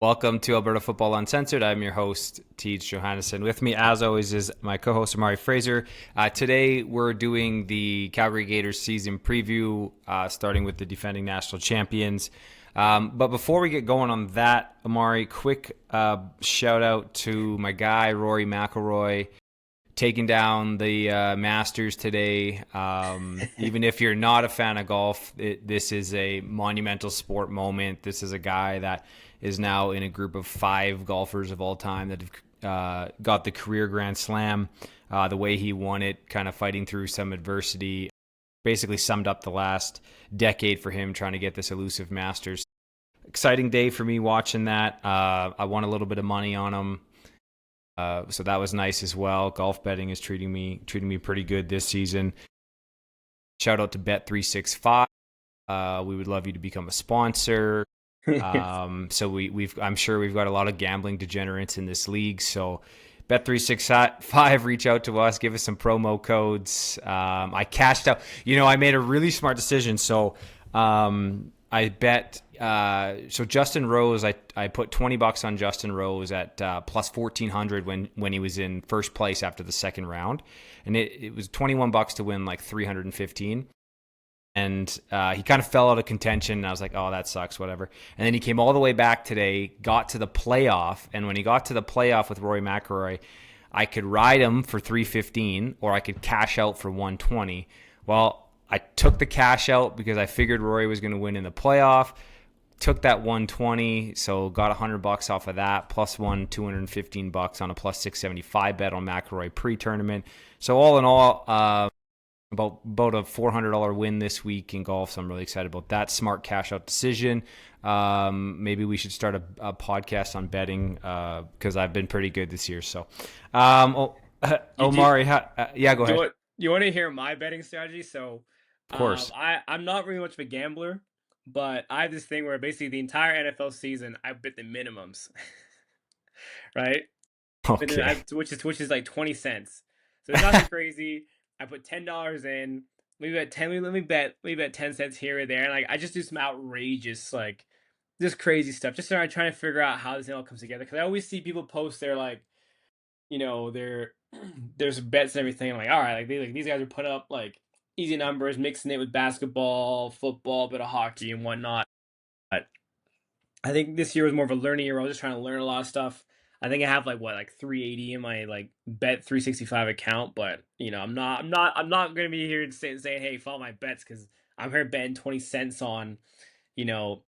Welcome to Alberta Football Uncensored. I'm your host, Teej Johannesson. With me, as always, is my co-host, Omari Fraser. Today, we're doing the Calgary Gators season preview, starting with the defending national champions. But before we get going on that, Omari, quick shout out to my guy, Rory McIlroy, taking down the Masters today. Even if you're not a fan of golf, this is a monumental sport moment. This is a guy that is now in a group of 5 golfers of all time that have got the career Grand Slam. The way he won it, kind of fighting through some adversity, basically summed up the last decade for him trying to get this elusive Masters. Exciting day for me watching that. I won a little bit of money on him. So that was nice as well. Golf betting is treating me pretty good this season. Shout out to Bet365. We would love you to become a sponsor. So I'm sure we've got a lot of gambling degenerates in this league. So Bet365, reach out to us, give us some promo codes. I cashed out. I made a really smart decision. So I bet. So Justin Rose, I put $20 on Justin Rose at plus 1,400 when he was in first place after the second round, and it was $21 to win like 315. And he kind of fell out of contention, and I was like, oh, that sucks, whatever. And then he came all the way back today, got to the playoff, and when he got to the playoff with Rory McIlroy, I could ride him for 315, or I could cash out for 120. Well, I took the cash out because I figured Rory was going to win in the playoff. Took that 120, so got $100 off of that, plus won $215 on a plus 675 bet on McIlroy pre-tournament. So all in all, about a $400 win this week in golf. So I'm really excited about that smart cash out decision. Maybe we should start a podcast on betting because I've been pretty good this year. So, Omari, yeah, go ahead. You want to hear my betting strategy? So, of course, I'm not really much of a gambler, but I have this thing where basically the entire NFL season I bet the minimums, right? Okay. Which is like 20 cents. So it's nothing crazy. I put $10 in. Let me bet 10 cents here or there, and like I just do some outrageous just crazy stuff. Just trying to figure out how this all comes together because I always see people post their there's bets and everything. I'm like, all right, these guys are putting up like easy numbers, mixing it with basketball, football, bit of hockey and whatnot. But I think this year was more of a learning year. I was just trying to learn a lot of stuff. I think I have like 380 in my bet 365 account, but I'm not gonna be here saying hey, follow my bets because I'm here betting 20 cents on you know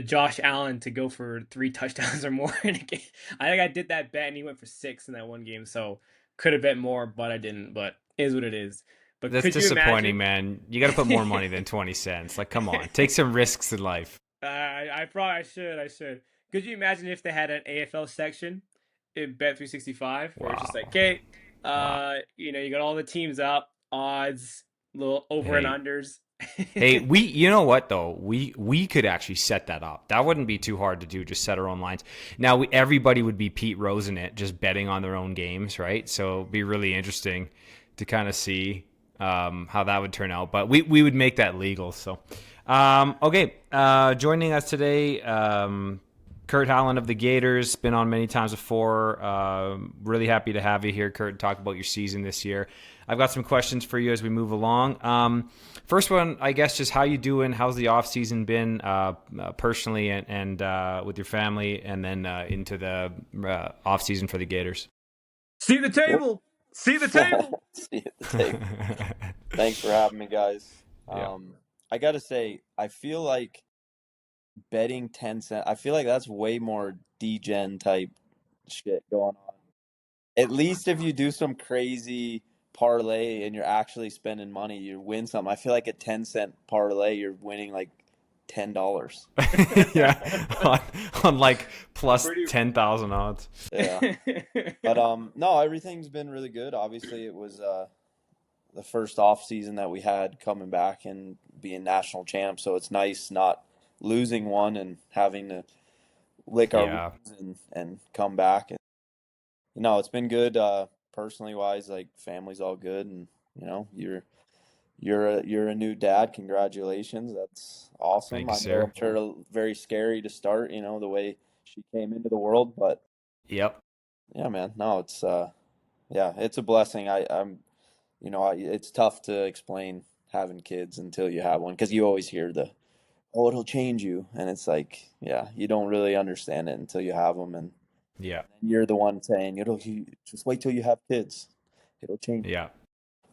Josh Allen to go for 3 touchdowns or more in a game. I think I did that bet and he went for 6 in that one game, so could have bet more, but I didn't. But it is what it is. But That's could you disappointing, imagine? man. You got to put more money than 20 cents. Like, come on, take some risks in life. I probably should. I should. Could you imagine if they had an AFL section in Bet 365 where it's just like, Wow. okay, Wow. you got all the teams up, odds, little over and Hey, unders. Hey, you know what though? We could actually set that up. That wouldn't be too hard to do. Just set our own lines. Now everybody would be Pete Rose in it, just betting on their own games, right? So it'd be really interesting to kind of see how that would turn out. But we would make that legal. So okay, joining us today, Kurt Howland of the Gators, been on many times before. Really happy to have you here, Kurt, and talk about your season this year. I've got some questions for you as we move along. First one, I guess, just how you doing? How's the off season been personally and with your family, and then into the off season for the Gators? See the Well, table. See the table. see at the table. Thanks for having me, guys. Yeah. I gotta say, I feel like betting 10 cents, I feel like that's way more degen type shit going on. At least if you do some crazy parlay and you're actually spending money, you win something. I feel like a 10-cent parlay, you're winning like $10. Yeah, on like plus Pretty. 10,000 odds. Yeah. But no, everything's been really good. Obviously, it was the first off season that we had coming back and being national champs. So it's nice not losing one and having to lick our Yeah, wounds and come back. And it's been good personally wise. Like family's all good, and you're a new dad. Congratulations, that's awesome. thank you, I know sir. I'm sure very scary to start. The way she came into the world. But Yep. yeah, man, no, it's yeah, it's a blessing. I'm it's tough to explain having kids until you have one because you always hear the, oh, it'll change you, and it's like, yeah, you don't really understand it until you have them, and Yeah. you're the one saying just wait till you have kids, it'll change. Yeah.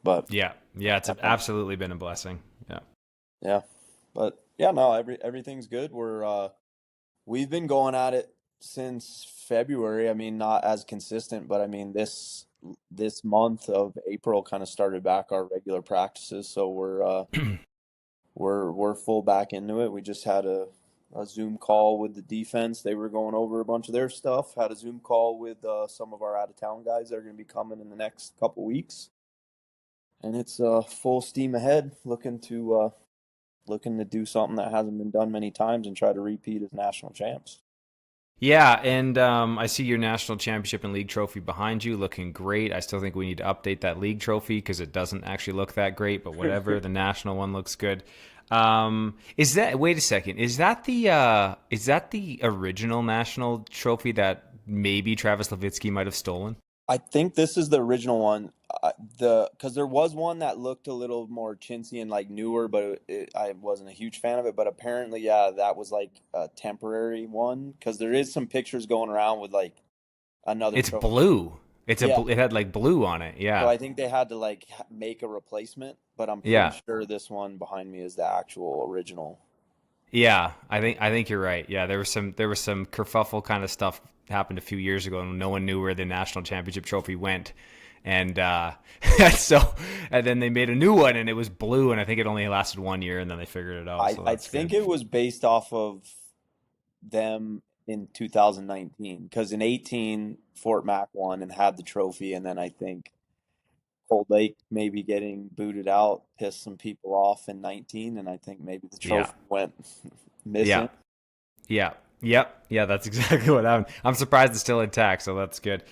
But Yeah. Yeah. It's um, absolutely been a blessing. Yeah. yeah, but yeah, no, everything's good. We've been going at it since February. I mean, not as consistent, but I mean this month of April kind of started back our regular practices, so we're full back into it. We just had a Zoom call with the defense. They were going over a bunch of their stuff. Had a Zoom call with some of our out of town guys that are going to be coming in the next couple weeks, and it's full steam ahead. Looking to do something that hasn't been done many times and try to repeat as national champs. Yeah, and I see your national championship and league trophy behind you, looking great. I still think we need to update that league trophy because it doesn't actually look that great. But whatever, the national one looks good. Is that? Wait a second. Is that the original national trophy that maybe Travis Levitsky might have stolen? I think this is the original one. Because there was one that looked a little more chintzy and like newer, but I wasn't a huge fan of it. But apparently, yeah, that was like a temporary one. Because there is some pictures going around with like another It's trophy. blue. Yeah, It had like blue on it. so Yeah. I think they had to like make a replacement. But I'm pretty Yeah. sure this one behind me is the actual original. Yeah, I think you're right. Yeah, there was some kerfuffle kind of stuff happened a few years ago, and no one knew where the national championship trophy went, and so and then they made a new one, and it was blue, and I think it only lasted 1 year, and then they figured it out. So I that's think good. it was based off of them in 2019 because in 18 Fort Mac won and had the trophy, and then I think Cold Lake maybe getting booted out pissed some people off in 19, and I think maybe the Yeah, trophy went yeah, missing. yeah, yep, yeah. That's exactly what happened. I'm surprised it's still intact, so that's good.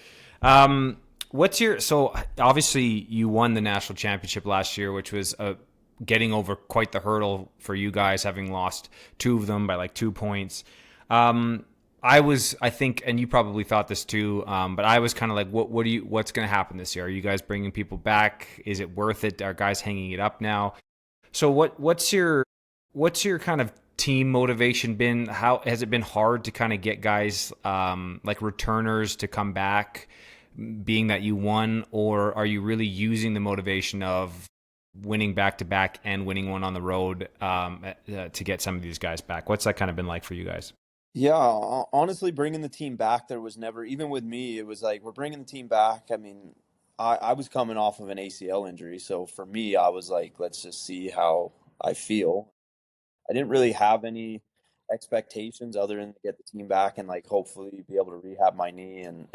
Um, what's your so obviously you won the national championship last year, which was getting over quite the hurdle for you guys, having lost two of them by like 2 points. Um, I think, and you probably thought this too, but I was kind of like, what's going to happen this year? Are you guys bringing people back? Is it worth it? Are guys hanging it up now? So what's your kind of team motivation been? How has it been hard to kind of get guys like returners to come back, being that you won, or are you really using the motivation of winning back to back and winning one on the road to get some of these guys back? What's that kind of been like for you guys? Yeah, honestly, bringing the team back, there was never, even with me, it was like, we're bringing the team back. I mean, I was coming off of an ACL injury. So for me, I was like, let's just see how I feel. I didn't really have any expectations other than to get the team back and like hopefully be able to rehab my knee and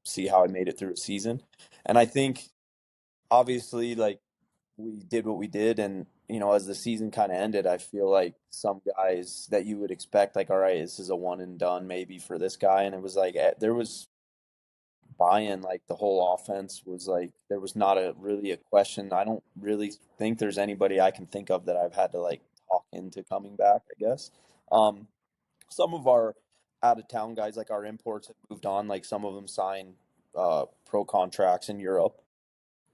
see how I made it through a season. And I think obviously like we did what we did, and as the season kind of ended, I feel like some guys that you would expect, like, all right, this is a one and done maybe for this guy, and it was like there was buy-in, like the whole offense was like there was not a really a question. I don't really think there's anybody I can think of that I've had to like talk into coming back, I guess. Um, some of our out of town guys, like our imports, have moved on. Like some of them signed pro contracts in Europe,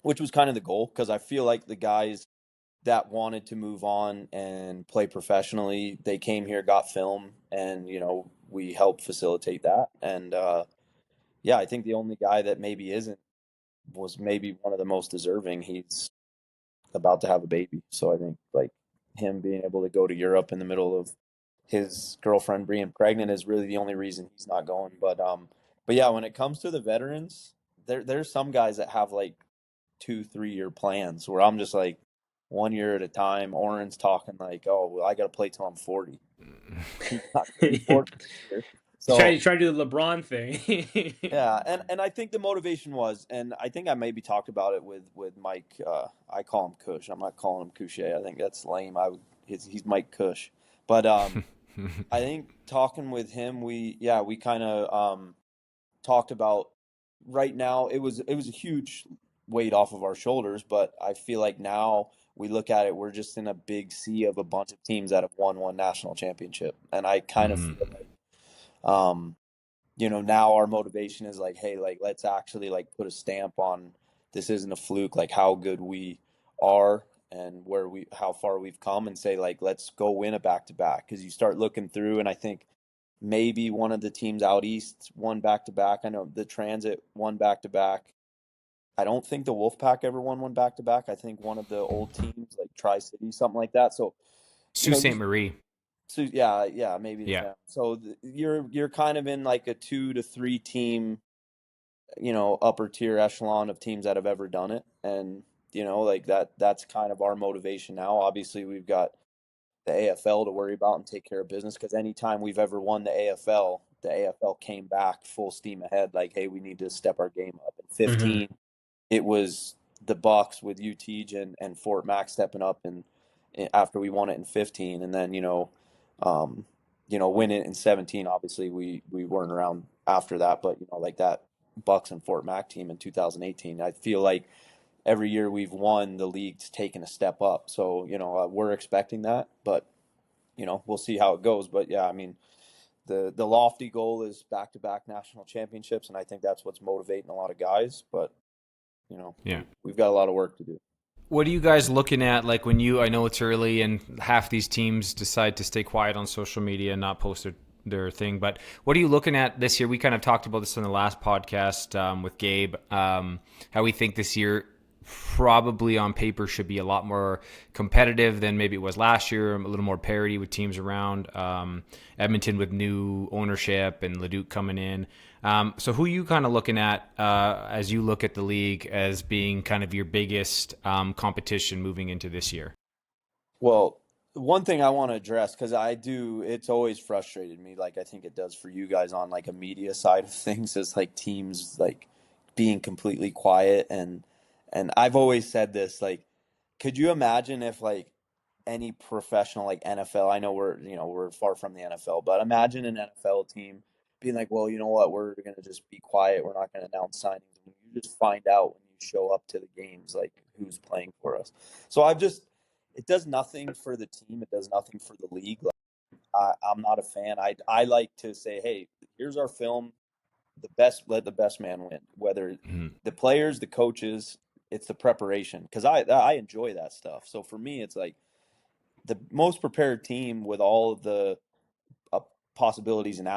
which was kind of the goal because I feel like the guys that wanted to move on and play professionally, they came here, got film, and we helped facilitate that. And yeah, I think the only guy that maybe isn't was maybe one of the most deserving. He's about to have a baby, so I think like him being able to go to Europe in the middle of his girlfriend being pregnant is really the only reason he's not going. But yeah, when it comes to the veterans, there's some guys that have like 2 3 year plans where I'm just like 1 year at a time. Oren's talking like, oh well, I got to play till I'm 40. He's not gonna be 40 this year. So Try to do the LeBron thing. yeah, and I think the motivation was, and I think I maybe talked about it with Mike. I call him Cush. I'm not calling him Couche. I think that's lame. He's Mike Cush. But I think talking with him, we kind of talked about right now. It was a huge weight off of our shoulders, but I feel like now we look at it, we're just in a big sea of a bunch of teams that have won one national championship, and I kind of feel like Um, now our motivation is like, hey, like let's actually like put a stamp on this isn't a fluke, like how good we are and how far we've come, and say like let's go win a back to back. Because you start looking through, and I think maybe one of the teams out east won back to back. I know the Transit won back to back. I don't think the Wolfpack ever won one back to back. I think one of the old teams like Tri City, something like that. So Sault Ste. you Marie. so yeah, maybe the Yeah. town. So you're kind of in like a 2 to 3 team, upper tier echelon of teams that have ever done it, and like that's kind of our motivation now. Obviously, we've got the AFL to worry about and take care of business, because anytime we've ever won the AFL came back full steam ahead. Like, hey, we need to step our game up. In Mm-hmm. 15, it was the Bucks with you, Teej, and Fort Mac stepping up, and after we won it in 15, and then um, win it in 17. Obviously, we weren't around after that, but like that Bucks and Fort Mac team in 2018. I feel like every year we've won, the league's taken a step up. So we're expecting that, but we'll see how it goes. But yeah, I mean, the lofty goal is back to back national championships, and I think that's what's motivating a lot of guys. But Yeah. we've got a lot of work to do. What are you guys looking at? Like I know it's early and half these teams decide to stay quiet on social media and not post their thing, but what are you looking at this year? We kind of talked about this in the last podcast with Gabe, how we think this year probably on paper should be a lot more competitive than maybe it was last year, a little more parity with teams around. Edmonton with new ownership and Leduc coming in. So who are you kind of looking at as you look at the league as being kind of your biggest competition moving into this year? Well, one thing I want to address, because it's always frustrated me, like I think it does for you guys on like a media side of things, is like teams like being completely quiet, and I've always said this, like, could you imagine if like any professional like NFL, I know we're far from the NFL, but imagine an NFL team being like, well, you know what, we're gonna just be quiet, we're not gonna announce signings. You just find out when you show up to the games like who's playing for us. So it does nothing for the team, it does nothing for the league. Like, I'm not a fan. I like to say, hey, here's our film, let the best man win. Whether Mm-hmm. the players, the coaches, it's the preparation, because I enjoy that stuff. So for me, it's like the most prepared team with all of the uh, possibilities and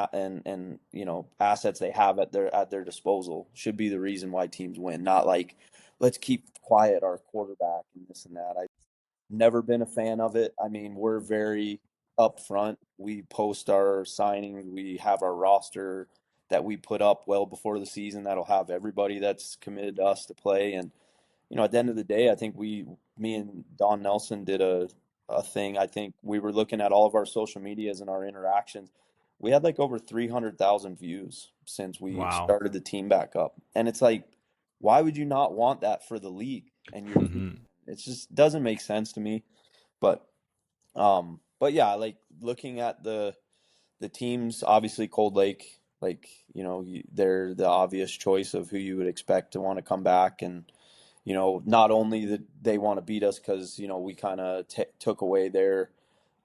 assets they have at their disposal should be the reason why teams win. Not like let's keep quiet our quarterback and this and that. I've never been a fan of it. I mean, we're very upfront. We post our signings. We have our roster that we put up well before the season that'll have everybody that's committed to us to play. And at the end of the day, I think me and Don Nelson did a thing. I think we were looking at all of our social medias and our interactions. We had like over 300,000 views since we Wow. started the team back up. And it's like, why would you not want that for the league and your Mm-hmm. team? It just doesn't make sense to me. But yeah, like looking at the teams, obviously Cold Lake, like, they're the obvious choice of who you would expect to want to come back. And not only that they want to beat us because we kind of took away their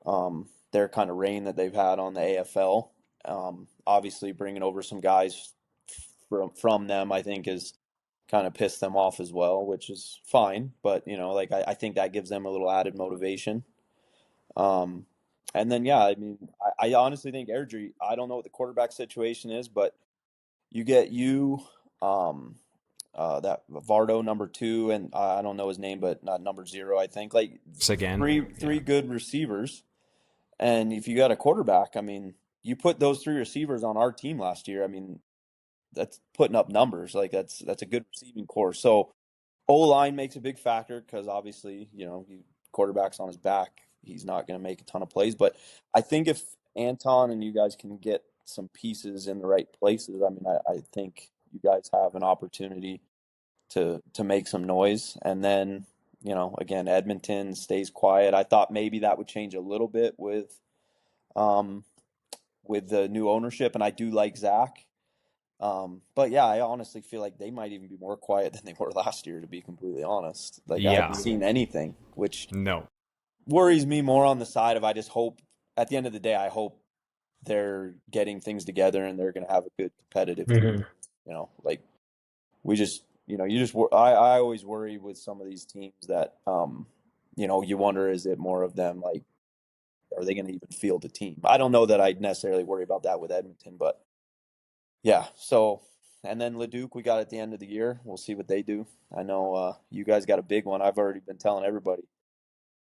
kind of reign that they've had on the AFL. Obviously, bringing over some guys from them, I think, is kind of pissed them off as well, which is fine. But like I think that gives them a little added motivation. Um, and then yeah, I mean, I honestly think Airdrie. I don't know what the quarterback situation is, but you get um, that Vardo number 2, and I don't know his name, but not number 0, I think. Like Again, three yeah. good receivers, and if you got a quarterback, I mean, you put those 3 receivers on our team last year. I mean, that's putting up numbers. Like that's a good receiving core. So O line makes a big factor because obviously quarterback's on his back, he's not going to make a ton of plays. But I think if Anton and you guys can get some pieces in the right places, I mean, I think you guys have an opportunity to make some noise. And then, again, Edmonton stays quiet. I thought maybe that would change a little bit um with the new ownership, and I do like Zach. But yeah, I honestly feel like they might even be more quiet than they were last year, to be completely honest. Like I haven't Yeah. seen anything, which No. worries me more on the side of I just hope at the end of the day, I hope they're getting things together and they're going to have a good competitive team. Hmm. Like we just, I always worry with some of these teams that, you wonder, is it more of them, like, are they going to even field a team? I don't know that I'd necessarily worry about that with Edmonton, but yeah. So, and then Leduc, we got at the end of the year. We'll see what they do. I know you guys got a big one. I've already been telling everybody.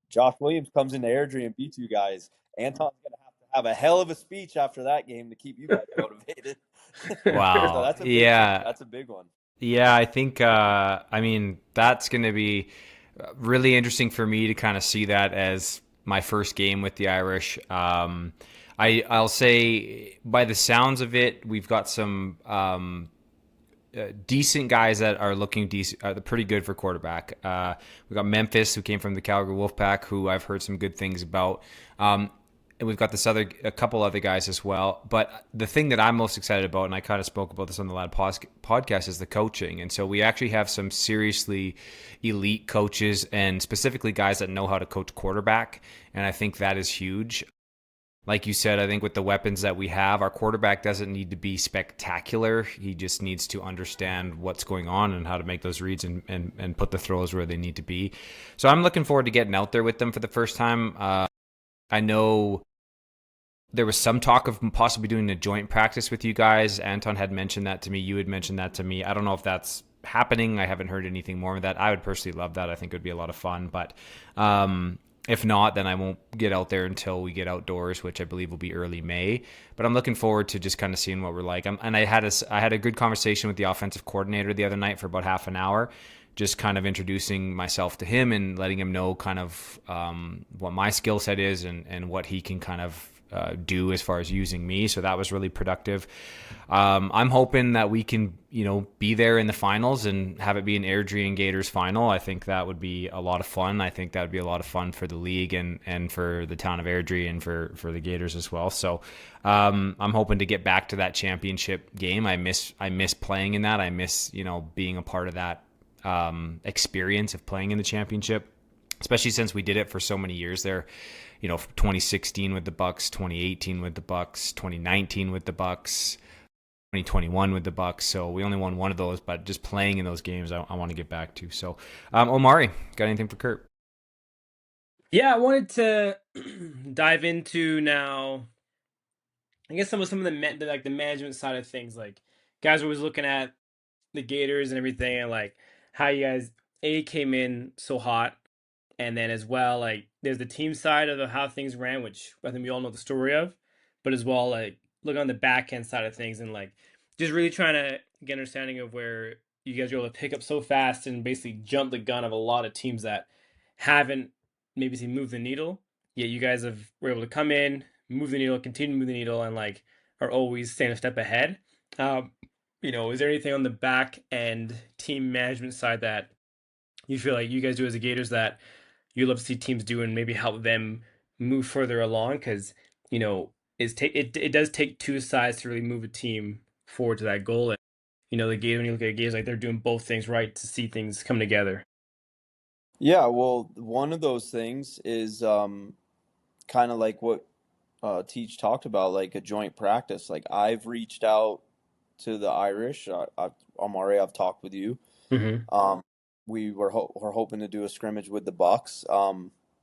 Josh Williams comes into Airdrie and beats you guys. Anton's going to have a hell of a speech after that game to keep you guys motivated. So Wow. that's a big one. Yeah. That's a big one. Yeah, I think, I mean, that's going to be really interesting for me to kind of see that as my first game with the Irish. I'll say, by the sounds of it, we've got some decent guys that are looking decent, pretty good for quarterback. We got Memphis, who came from the Calgary Wolfpack, who I've heard some good things about. And we've got a couple other guys as well. But the thing that I'm most excited about, and I kind of spoke about this on the last podcast, is the coaching. And so we actually have some seriously elite coaches, and specifically guys that know how to coach quarterback. And I think that is huge. Like you said, I think with the weapons that we have, our quarterback doesn't need to be spectacular. He just needs to understand what's going on and how to make those reads and put the throws where they need to be. So I'm looking forward to getting out there with them for the first time. I know there was some talk of possibly doing a joint practice with you guys. Anton had mentioned that to me. You had mentioned that to me. I don't know if that's happening. I haven't heard anything more of that. I would personally love that. I think it would be a lot of fun. But if not, then I won't get out there until we get outdoors, which I believe will be early May. But I'm looking forward to just kind of seeing what we're like. And I had a good conversation with the offensive coordinator the other night for about half an hour, just kind of introducing myself to him and letting him know kind of what my skill set is and what he can kind of do as far as using me. So that was really productive. I'm hoping that we can, be there in the finals and have it be an Airdrie and Gators final. I think that would be a lot of fun. I think that would be a lot of fun for the league and for the town of Airdrie and for the Gators as well. So I'm hoping to get back to that championship game. I miss playing in that. I miss, being a part of that experience of playing in the championship, especially since we did it for so many years there. 2016 with the Bucks, 2018 with the Bucks, 2019 with the Bucks, 2021 with the Bucks. So we only won one of those, but just playing in those games, I want to get back to. So, Omari, got anything for Kurt? Yeah, I wanted to dive into now, I guess some of the management side of things. Like, guys are always looking at the Gators and everything, and like how you guys came in so hot, and then as well, like, there's the team side of how things ran, which I think we all know the story of, but as well, like, look on the back end side of things, and like just really trying to get an understanding of where you guys are able to pick up so fast and basically jump the gun of a lot of teams that haven't maybe seen move the needle. Yet you guys were able to come in, move the needle, continue to move the needle, and like are always staying a step ahead. Um, is there anything on the back end team management side that you feel like you guys do as the Gators that you love to see teams do and maybe help them move further along? Because it does take two sides to really move a team forward to that goal. And the Gators, when you look at Gators, like, they're doing both things right to see things come together. Yeah, well, one of those things is kind of like what Teach talked about, like a joint practice. Like I've reached out to the Irish. Omari, I've talked with you. Mm-hmm. We're hoping to do a scrimmage with the Bucks.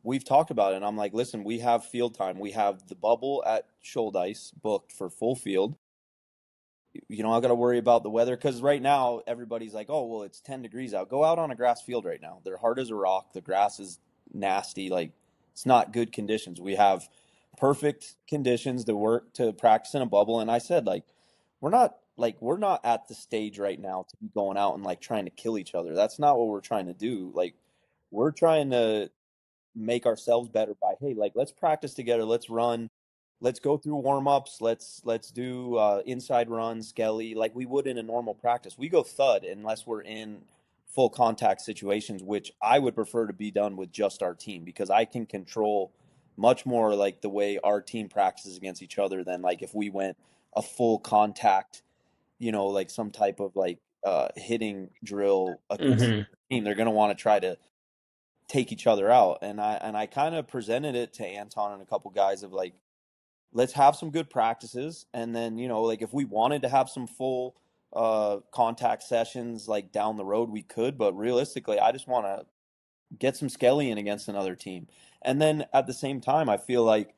We've talked about it, and I'm like, listen, we have field time. We have the bubble at Shoaldice booked for full field. You don't got to worry about the weather because right now everybody's like, oh, well, it's 10 degrees out. Go out on a grass field right now. They're hard as a rock. The grass is nasty. Like, it's not good conditions. We have perfect conditions to practice in a bubble. And I said, we're not at the stage right now to be going out and like trying to kill each other. That's not what we're trying to do. Like, we're trying to make ourselves better by, hey, like, let's practice together, let's run, let's go through warm-ups, let's do inside runs, skelly, like we would in a normal practice. We go thud unless we're in full contact situations, which I would prefer to be done with just our team, because I can control much more like the way our team practices against each other than like if we went a full contact, like some type of like hitting drill against Mm-hmm. the team. They're going to want to try to take each other out. And I kind of presented it to Anton and a couple guys of like, let's have some good practices, and then like if we wanted to have some full contact sessions like down the road, we could. But realistically, I just want to get some skelly in against another team. And then at the same time, I feel like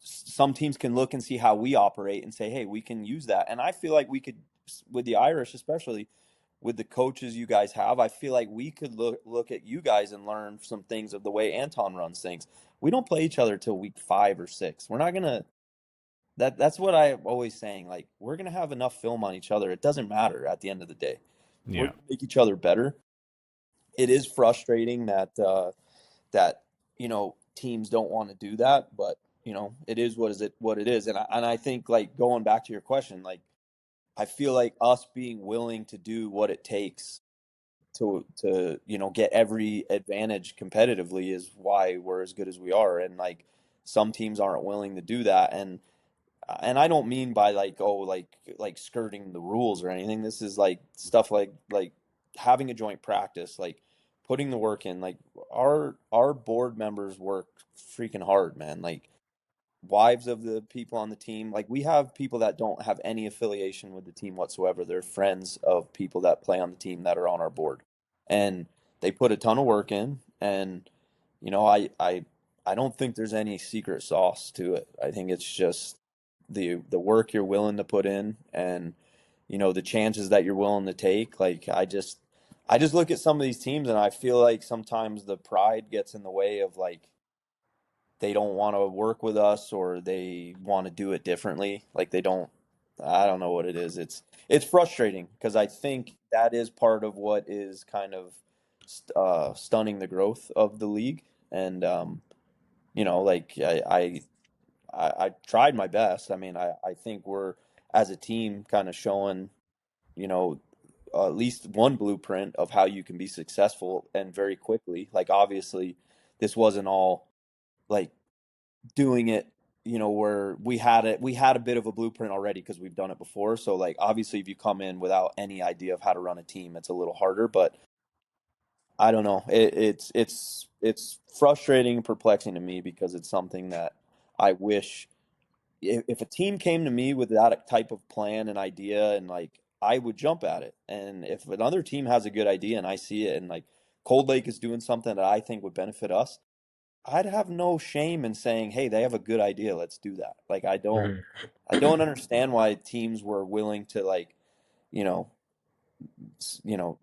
some teams can look and see how we operate and say, hey, we can use that. And I feel like we could, with the Irish, especially with the coaches you guys have, I feel like we could look at you guys and learn some things of the way Anton runs things. We don't play each other till week 5 or 6. We're not gonna. That's what I'm always saying. Like, we're gonna have enough film on each other. It doesn't matter at the end of the day. We're Yeah. gonna make each other better. It is frustrating that teams don't want to do that, but it is what it is. And I think, like, going back to your question, like, I feel like us being willing to do what it takes to get every advantage competitively is why we're as good as we are. And like, some teams aren't willing to do that. And I don't mean by like, oh, like skirting the rules or anything. This is like stuff like having a joint practice, like putting the work in. Like, our board members work freaking hard, man. Like, wives of the people on the team, like, we have people that don't have any affiliation with the team whatsoever. They're friends of people that play on the team that are on our board, and they put a ton of work in. And I don't think there's any secret sauce to it. I think it's just the work you're willing to put in, and the chances that you're willing to take. Like, I just look at some of these teams, and I feel like sometimes the pride gets in the way of, like, they don't want to work with us, or they want to do it differently. Like, I don't know what it is. It's frustrating, because I think that is part of what is kind of stunning the growth of the league. And like, I tried my best. I mean, I think we're, as a team, kind of showing, at least one blueprint of how you can be successful, and very quickly. Like, obviously, this wasn't all like doing it, where we had a bit of a blueprint already, because we've done it before. So, like, obviously, if you come in without any idea of how to run a team, it's a little harder. But I don't know. It's frustrating and perplexing to me, because it's something that I wish, if a team came to me with that type of plan and idea, and like, I would jump at it. And if another team has a good idea and I see it, and like Cold Lake is doing something that I think would benefit us, I'd have no shame in saying, "Hey, they have a good idea. Let's do that." Like, I don't understand why teams were willing to, like, you know, you know,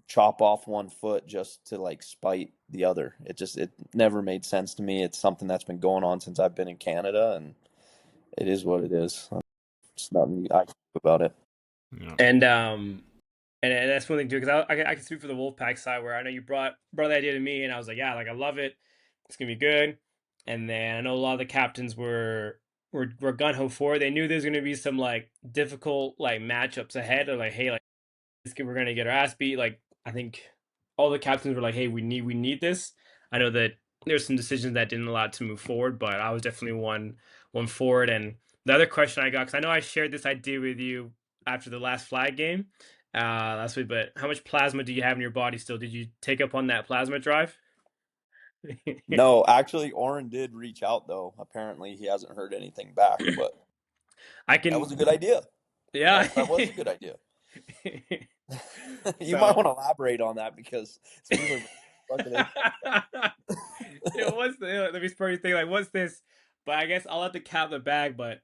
chop off one foot just to, like, spite the other. It never made sense to me. It's something that's been going on since I've been in Canada, and it is what it is. It's nothing I can do about it. Yeah. And that's one thing too, because I can speak for the Wolfpack side, where I know you brought the idea to me, and I was like, yeah, like, I love it. It's gonna be good. And then I know a lot of the captains were gun ho for it. They knew there's gonna be some, like, difficult, like, matchups ahead. They're like, hey, like, we're gonna get our ass beat. Like, I think all the captains were like, hey, we need this. I know that there's some decisions that didn't allow it to move forward, but I was definitely one forward. And the other question I got, because I know I shared this idea with you after the last flag game last week, but how much plasma do you have in your body still? Did you take up on that plasma drive? No, actually, Oren did reach out, though. Apparently, he hasn't heard anything back, but I that was can, a good idea. yeah. That was a good idea. You might So want to elaborate on that, because it's really fucking what's let me spur you think, like, what's this? But I guess I'll have to count the bag. But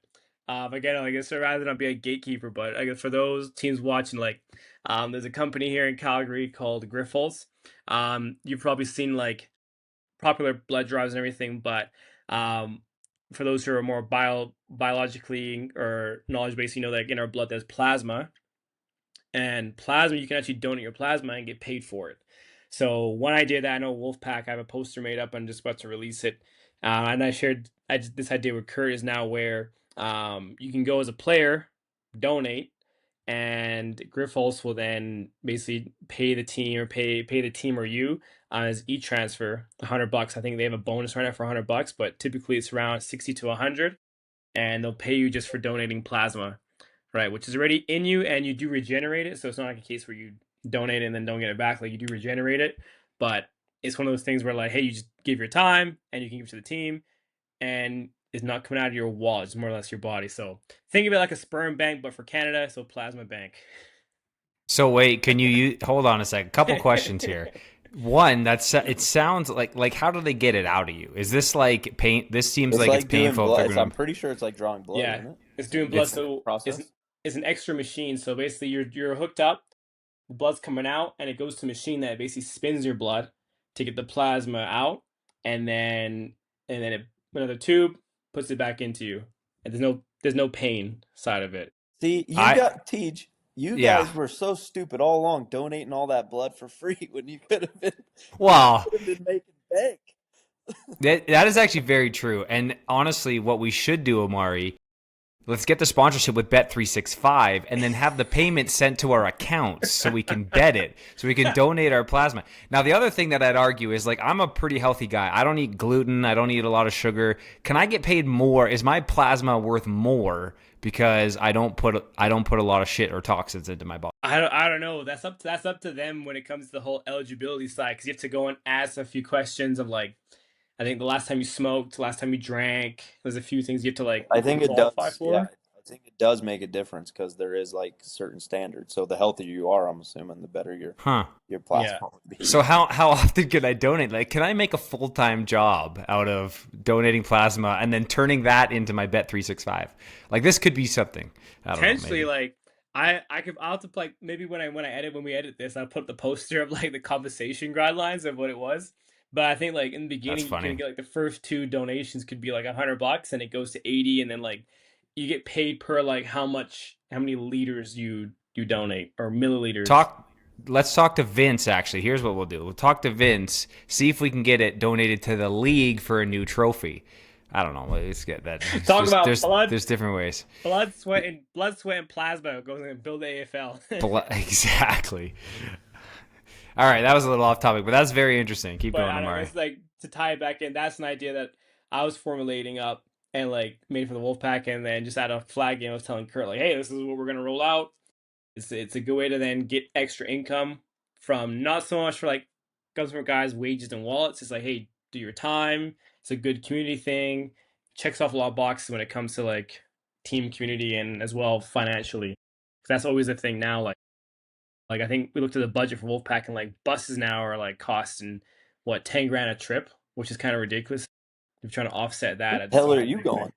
again, I guess, rather than be a gatekeeper, but I guess for those teams watching, like, there's a company here in Calgary called Grifols. You've probably seen, like, popular blood drives and everything, but for those who are more biologically or knowledge based, that in our blood there's plasma, and plasma, you can actually donate your plasma and get paid for it. So one idea that I know Wolfpack, I have a poster made up and just about to release it, and I shared this idea with Kurt, is now where you can go as a player, donate, and Grifols will then basically pay the team, or pay the team or you as e-transfer $100. I think they have a bonus right now for $100, but typically it's around 60 to 100, and they'll pay you just for donating plasma, right? Which is already in you, and you do regenerate it. So it's not like a case where you donate it and then don't get it back. Like, you do regenerate it, but it's one of those things where, like, hey, you just give your time and you can give it to the team, and is not coming out of your wallet, it's more or less your body. So think of it like a sperm bank, but for Canada, so plasma bank. So wait, can you hold on a second? Couple questions here. One, it sounds like how do they get it out of you? Is this like pain? This seems It's like it's like doing painful if they're blood. I'm gonna. pretty sure it's like drawing blood, Yeah, isn't it? it's doing blood. It's So Process. it's an extra machine. So basically, you're hooked up, the blood's coming out, and it goes to a machine that basically spins your blood to get the plasma out, and then another tube puts it back into you, and there's no pain side of it. See, you I got Teej. You yeah. guys were so stupid all along, donating all that blood for free when you could have been Well, making bank. that is actually very true. And honestly, what we should do, Omari, let's get the sponsorship with Bet365 and then have the payment sent to our accounts so we can bet it, so we can donate our plasma. Now, the other thing that I'd argue is like I'm a pretty healthy guy. I don't eat gluten. I don't eat a lot of sugar. Can I get paid more? Is my plasma worth more because I don't put a lot of shit or toxins into my body? I don't know. That's up to them when it comes to the whole eligibility side, because you have to go and ask a few questions of like, I think the last time you smoked, last time you drank. There's a few things you have to like I think it qualify does. Yeah, for. I think it does make a difference because there is like certain standards. So the healthier you are, I'm assuming, the better your Huh. plasma Yeah. would be. So how often can I donate? Like, can I make a full-time job out of donating plasma and then turning that into my Bet365? Like, this could be something. I don't know, Potentially, maybe. like I'll have to like maybe when we edit this, I'll put the poster of like the compensation guidelines of what it was. But I think like in the That's beginning you can funny. get like the first two donations could be like $100 and it goes to 80, and then like you get paid per like how many liters you donate or milliliters. Let's talk to Vince, actually. Here's what we'll do. We'll talk to Vince, see if we can get it donated to the league for a new trophy. I don't know. Let's get that. It's Talk just about there's different ways. blood, sweat, and plasma goes in and build the AFL. Exactly. All right, that was a little off topic, but that's very interesting. Keep But going, I don't know. Amari. It's like to tie it back in. That's an idea that I was formulating up and like made for the Wolfpack, and then just out of flag game, I was telling Kurt like, "Hey, this is what we're gonna roll out. It's a good way to then get extra income from not so much for like comes from guys' wages and wallets. It's like, hey, do your time. It's a good community thing. Checks off a lot of boxes when it comes to like team community and as well financially. 'Cause that's always a thing now. Like I think we looked at the budget for Wolfpack, and like buses now are like costing what 10 grand a trip, which is kind of ridiculous. We're trying to offset that Where at the the hell same are time. you going?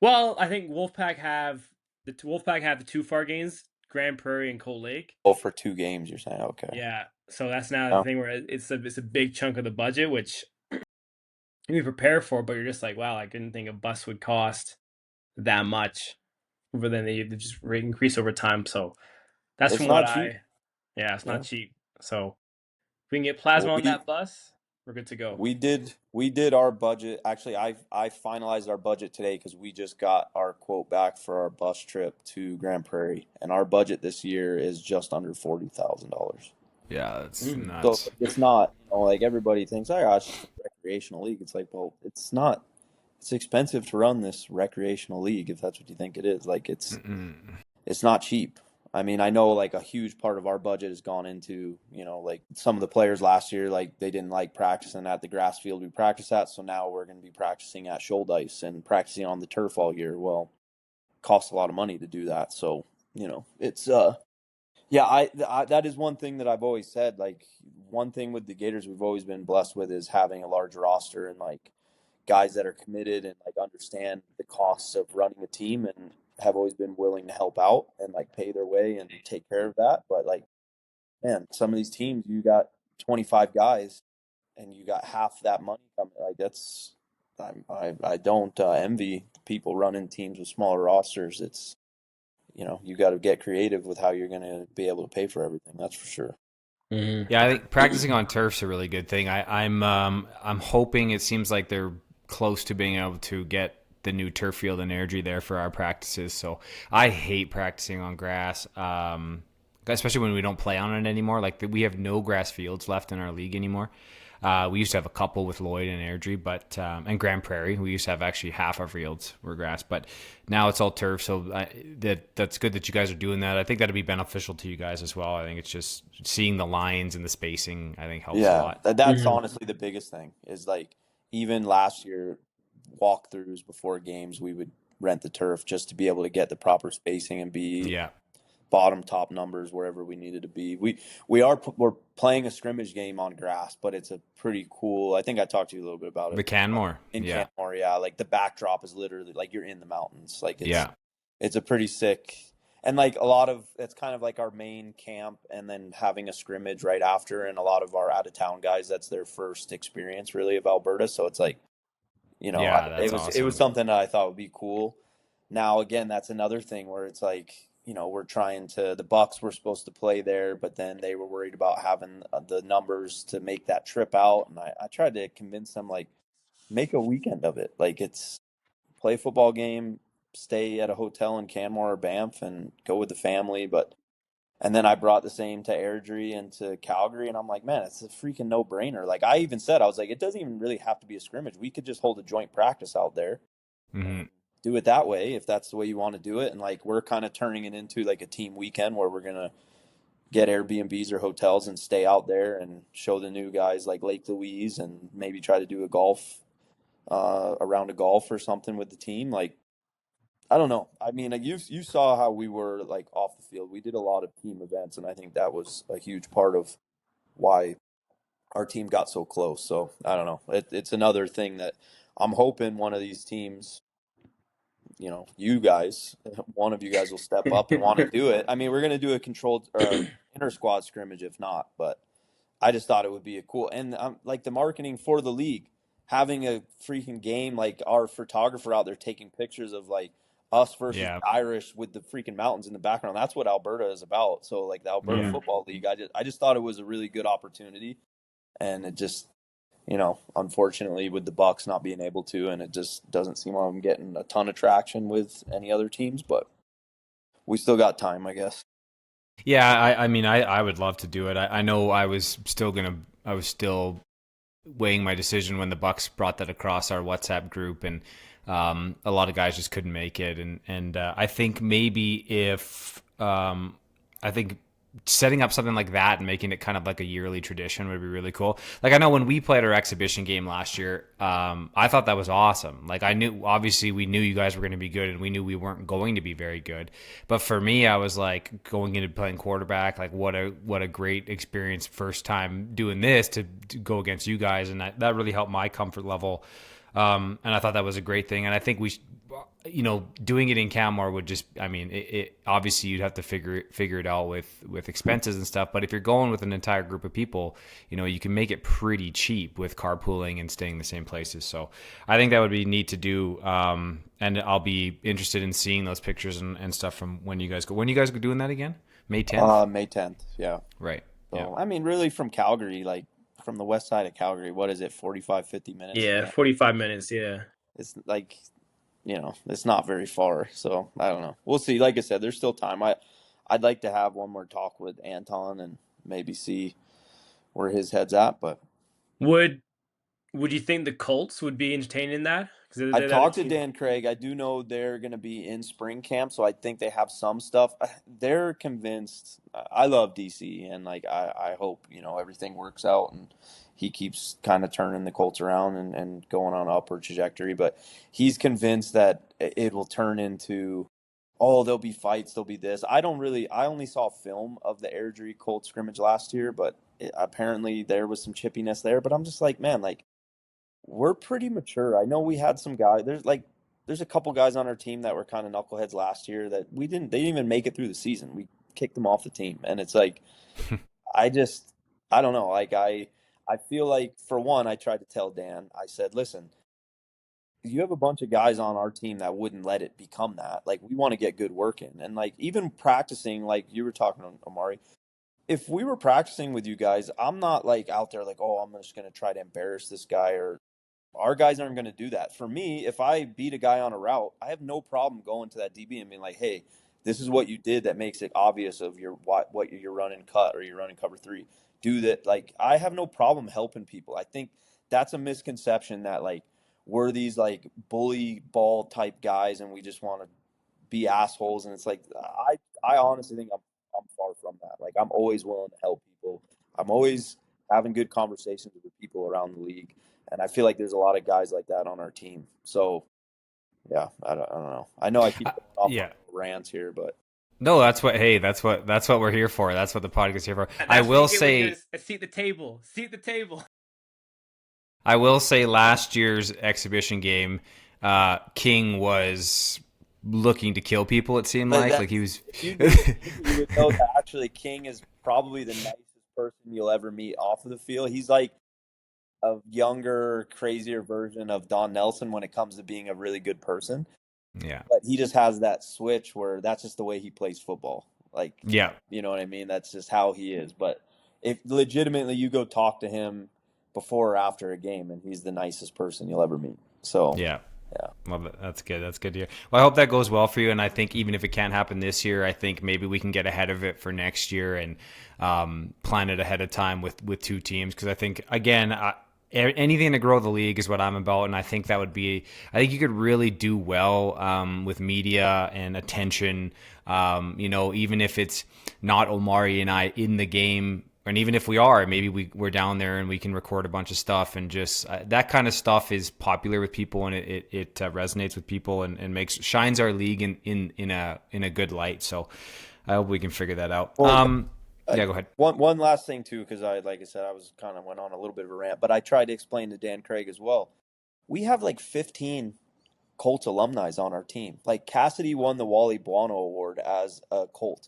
Well, I think Wolfpack have the two far games, Grand Prairie and Cold Lake. Oh, for 2 games, you're saying? Okay. Yeah, so that's now the Oh, thing where it's a big chunk of the budget, which you prepare for, but you're just like, wow, I didn't think a bus would cost that much. But then they just increase over time. So that's it's from what not cheap. yeah, it's not Yeah. cheap. So if we can get Well, plasma on that bus, we're good to go. we did our budget. Actually, I finalized our budget today because we just got our quote back for our bus trip to Grand Prairie, and our budget this year is just under $40,000. Yeah, that's Mm. So nuts. it's not, like everybody thinks, oh gosh, it's a recreational league. It's like, well, it's not. It's expensive to run this recreational league if that's what you think it is. Like Mm-mm. it's not cheap. I mean, I know like a huge part of our budget has gone into, like some of the players last year, like they didn't like practicing at the grass field we practice at. So now we're going to be practicing at shoulder ice and practicing on the turf all year. Well, it costs a lot of money to do that. So, it's, yeah, that is one thing that I've always said. Like one thing with the Gators we've always been blessed with is having a large roster and like guys that are committed and like understand the costs of running a team and have always been willing to help out and like pay their way and take care of that. But like, man, some of these teams you got 25 guys and you got half that money coming. Like that's I don't envy people running teams with smaller rosters. It's you got to get creative with how you're going to be able to pay for everything. That's for sure. Mm-hmm. Yeah, I think practicing on turf's a really good thing. I'm hoping it seems like they're close to being able to get the new turf field and energy there for our practices. So I hate practicing on grass, especially when we don't play on it anymore. Like we have no grass fields left in our league anymore. We used to have a couple with Lloyd and Airdrie, but and Grand Prairie. We used to have actually half our fields were grass, but now it's all turf. So that's good that you guys are doing that. I think that'd be beneficial to you guys as well. I think it's just seeing the lines and the spacing. I think helps a Yeah, lot. that's honestly the biggest thing is like even last year walkthroughs before games. We would rent the turf just to be able to get the proper spacing and be Yeah. bottom top numbers wherever we needed to be. We're playing a scrimmage game on grass, but it's a pretty cool. I think I talked to you a little bit about The it Canmore. in Yeah. Canmore. Yeah, like the backdrop is literally like you're in the mountains. Like Yeah. it's a pretty sick. And like a lot of it's kind of like our main camp, and then having a scrimmage right after, and a lot of our out of town guys, that's their first experience really of Alberta. So it's like, Yeah, it that's was awesome. something that I thought would be cool. Now again, that's another thing where it's like, we're trying to the Bucks were supposed to play there, but then they were worried about having the numbers to make that trip out, and I tried to convince them like make a weekend of it. Like it's play a football game, stay at a hotel in Canmore or Banff, and go with the family. But and then I brought the same to Airdrie and to Calgary, and I'm like, man, it's a freaking no brainer. Like I even said, I was like, it doesn't even really have to be a scrimmage. We could just hold a joint practice out there Hmm. and do it that way if that's the way you want to do it. And like we're kind of turning it into like a team weekend where we're gonna get Airbnbs or hotels and stay out there and show the new guys like Lake Louise, and maybe try to do a golf around a golf or something with the team. Like I don't know. I mean, like, you saw how we were like off the field. We did a lot of team events, and I think that was a huge part of why our team got so close. So I don't know. It's another thing that I'm hoping one of these teams, you guys, one of you guys will step up and want to do it. I mean, we're gonna do a controlled inter squad scrimmage if not, but I just thought it would be a cool, and like the marketing for the league, having a freaking game, like our photographer out there taking pictures of like us versus Yeah. the Irish with the freaking mountains in the background. That's what Alberta is about. So like the Alberta Yeah. Football League, I just thought it was a really good opportunity, and it just unfortunately with the Bucks not being able to, and it just doesn't seem like I'm getting a ton of traction with any other teams, but we still got time, I guess. Yeah, I mean, I would love to do it. I know I was still weighing my decision when the Bucks brought that across our WhatsApp group, and a lot of guys just couldn't make it, and I think maybe if I think setting up something like that and making it kind of like a yearly tradition would be really cool. Like I know when we played our exhibition game last year, I thought that was awesome. Like I knew, obviously we knew you guys were going to be good, and we knew we weren't going to be very good. But for me, I was like going into playing quarterback, like what a great experience first time doing this to go against you guys, and that really helped my comfort level. And I thought that was a great thing. And I think doing it in Canmore would just, I mean, it obviously you'd have to figure it out with expenses and stuff. But if you're going with an entire group of people, you can make it pretty cheap with carpooling and staying in the same places. So I think that would be neat to do. And I'll be interested in seeing those pictures and stuff from when you guys go. When you guys go doing that again? May 10th? May 10th, yeah. Right. Yeah. So I mean, really from Calgary, like from the west side of Calgary, what is it, 45, 50 minutes to Yeah, camp? 45 minutes. Yeah. It's like, it's not very far. So I don't know. We'll see. Like I said, there's still time. I'd like to have one more talk with Anton and maybe see where his head's at. But Would Would you think the Colts would be entertained in that? Because I've they're the other talked to team. Dan Craig. I do know they're going to be in spring camp, so I think they have some stuff. They're convinced. I love DC, and like I hope everything works out and he keeps kind of turning the Colts around and going on an upward trajectory. But he's convinced that it will turn into, oh, there'll be fights, there'll be this. I don't really. I only saw film of the Airdrie Colts scrimmage last year, but apparently there was some chippiness there. But I'm just like, man, like we're pretty mature. I know we had some guys. There's a couple guys on our team that were kind of knuckleheads last year that they didn't even make it through the season. We kicked them off the team, and it's like I just I don't know. Like I feel like for one, I tried to tell Dan. I said, listen, you have a bunch of guys on our team that wouldn't let it become that. Like we want to get good work in, and like even practicing, like you were talking on Omari. If we were practicing with you guys, I'm not like out there like, oh, I'm just gonna try to embarrass this guy, or our guys aren't going to do that. For me, if I beat a guy on a route, I have no problem going to that DB and being like, "Hey, this is what you did that makes it obvious of what you're running cut or you're running cover 3. Do that." Like I have no problem helping people. I think that's a misconception that like we're these like bully ball type guys and we just want to be assholes, and it's like I honestly think I'm far from that. Like I'm always willing to help people. I'm always having good conversations with the people around the league, And I feel like there's a lot of guys like that on our team. So yeah, I don't know. I know I keep going off on Yeah. rants here, but No, that's what. Hey, that's what we're here for. That's what the podcast is here for. I That's what you will get when you get say, a seat at the table. Seat at the table. last year's exhibition game, King was looking to kill people. It seemed but like that he was. if you knew King, you would know that actually King is probably the nicest person you'll ever meet off of the field. He's like a younger, crazier version of Don Nelson when it comes to being a really good person. Yeah. But he just has that switch where that's just the way he plays football. Like, Yeah. you know what I mean? That's just how he is. But if legitimately you go talk to him before or after a game, and he's the nicest person you'll ever meet. So, Yeah. yeah. Well, that's good. That's good to hear. Well, I hope that goes well for you. And I think even if it can't happen this year, I think maybe we can get ahead of it for next year and plan it ahead of time with two teams. Because I think, again, anything to grow the league is what I'm about. And I think that would be, I think you could really do well with media and attention. Even if it's not Omari and I in the game, and even if we are, maybe we're down there and we can record a bunch of stuff and just that kind of stuff is popular with people and it resonates with people and shines our league in a good light. So I hope we can figure that out. Well, Yeah, go ahead. one last thing too, because like I said, I was kind of went on a little bit of a rant, but I tried to explain to Dan Craig as well. We have like 15 Colts alumni on our team. Like Cassidy won the Wally Buono Award as a Colt.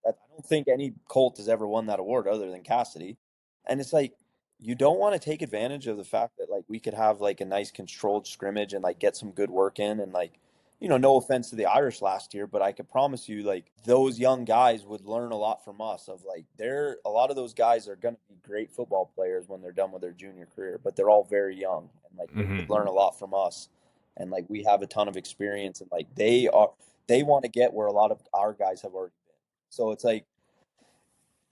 I don't think any Colt has ever won that award other than Cassidy. And it's like you don't want to take advantage of the fact that like we could have like a nice controlled scrimmage and like get some good work in and like no offense to the Irish last year, but I could promise you like those young guys would learn a lot from us of like a lot of those guys are going to be great football players when they're done with their junior career, but they're all very young and like they could learn a lot from us. And like we have a ton of experience and like they want to get where a lot of our guys have already been. So it's like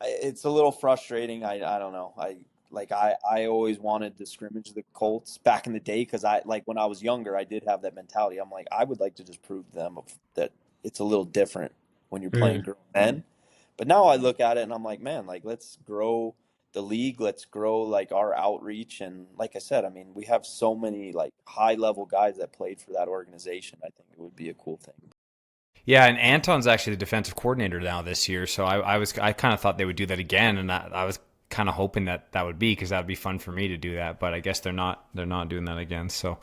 it's a little frustrating. I don't know. I always wanted to scrimmage the Colts back in the day because I like when I was younger I did have that mentality. I'm like I would like to just prove to them that it's a little different when you're playing grown men. But now I look at it and I'm like, man, like let's grow the league, let's grow like our outreach and like I said, I mean, we have so many like high level guys that played for that organization. I think it would be a cool thing. Yeah, and Anton's actually the defensive coordinator now this year, so I kind of thought they would do that again, and I was kind of hoping that would be because that would be fun for me to do that, but I guess they're not doing that again. So,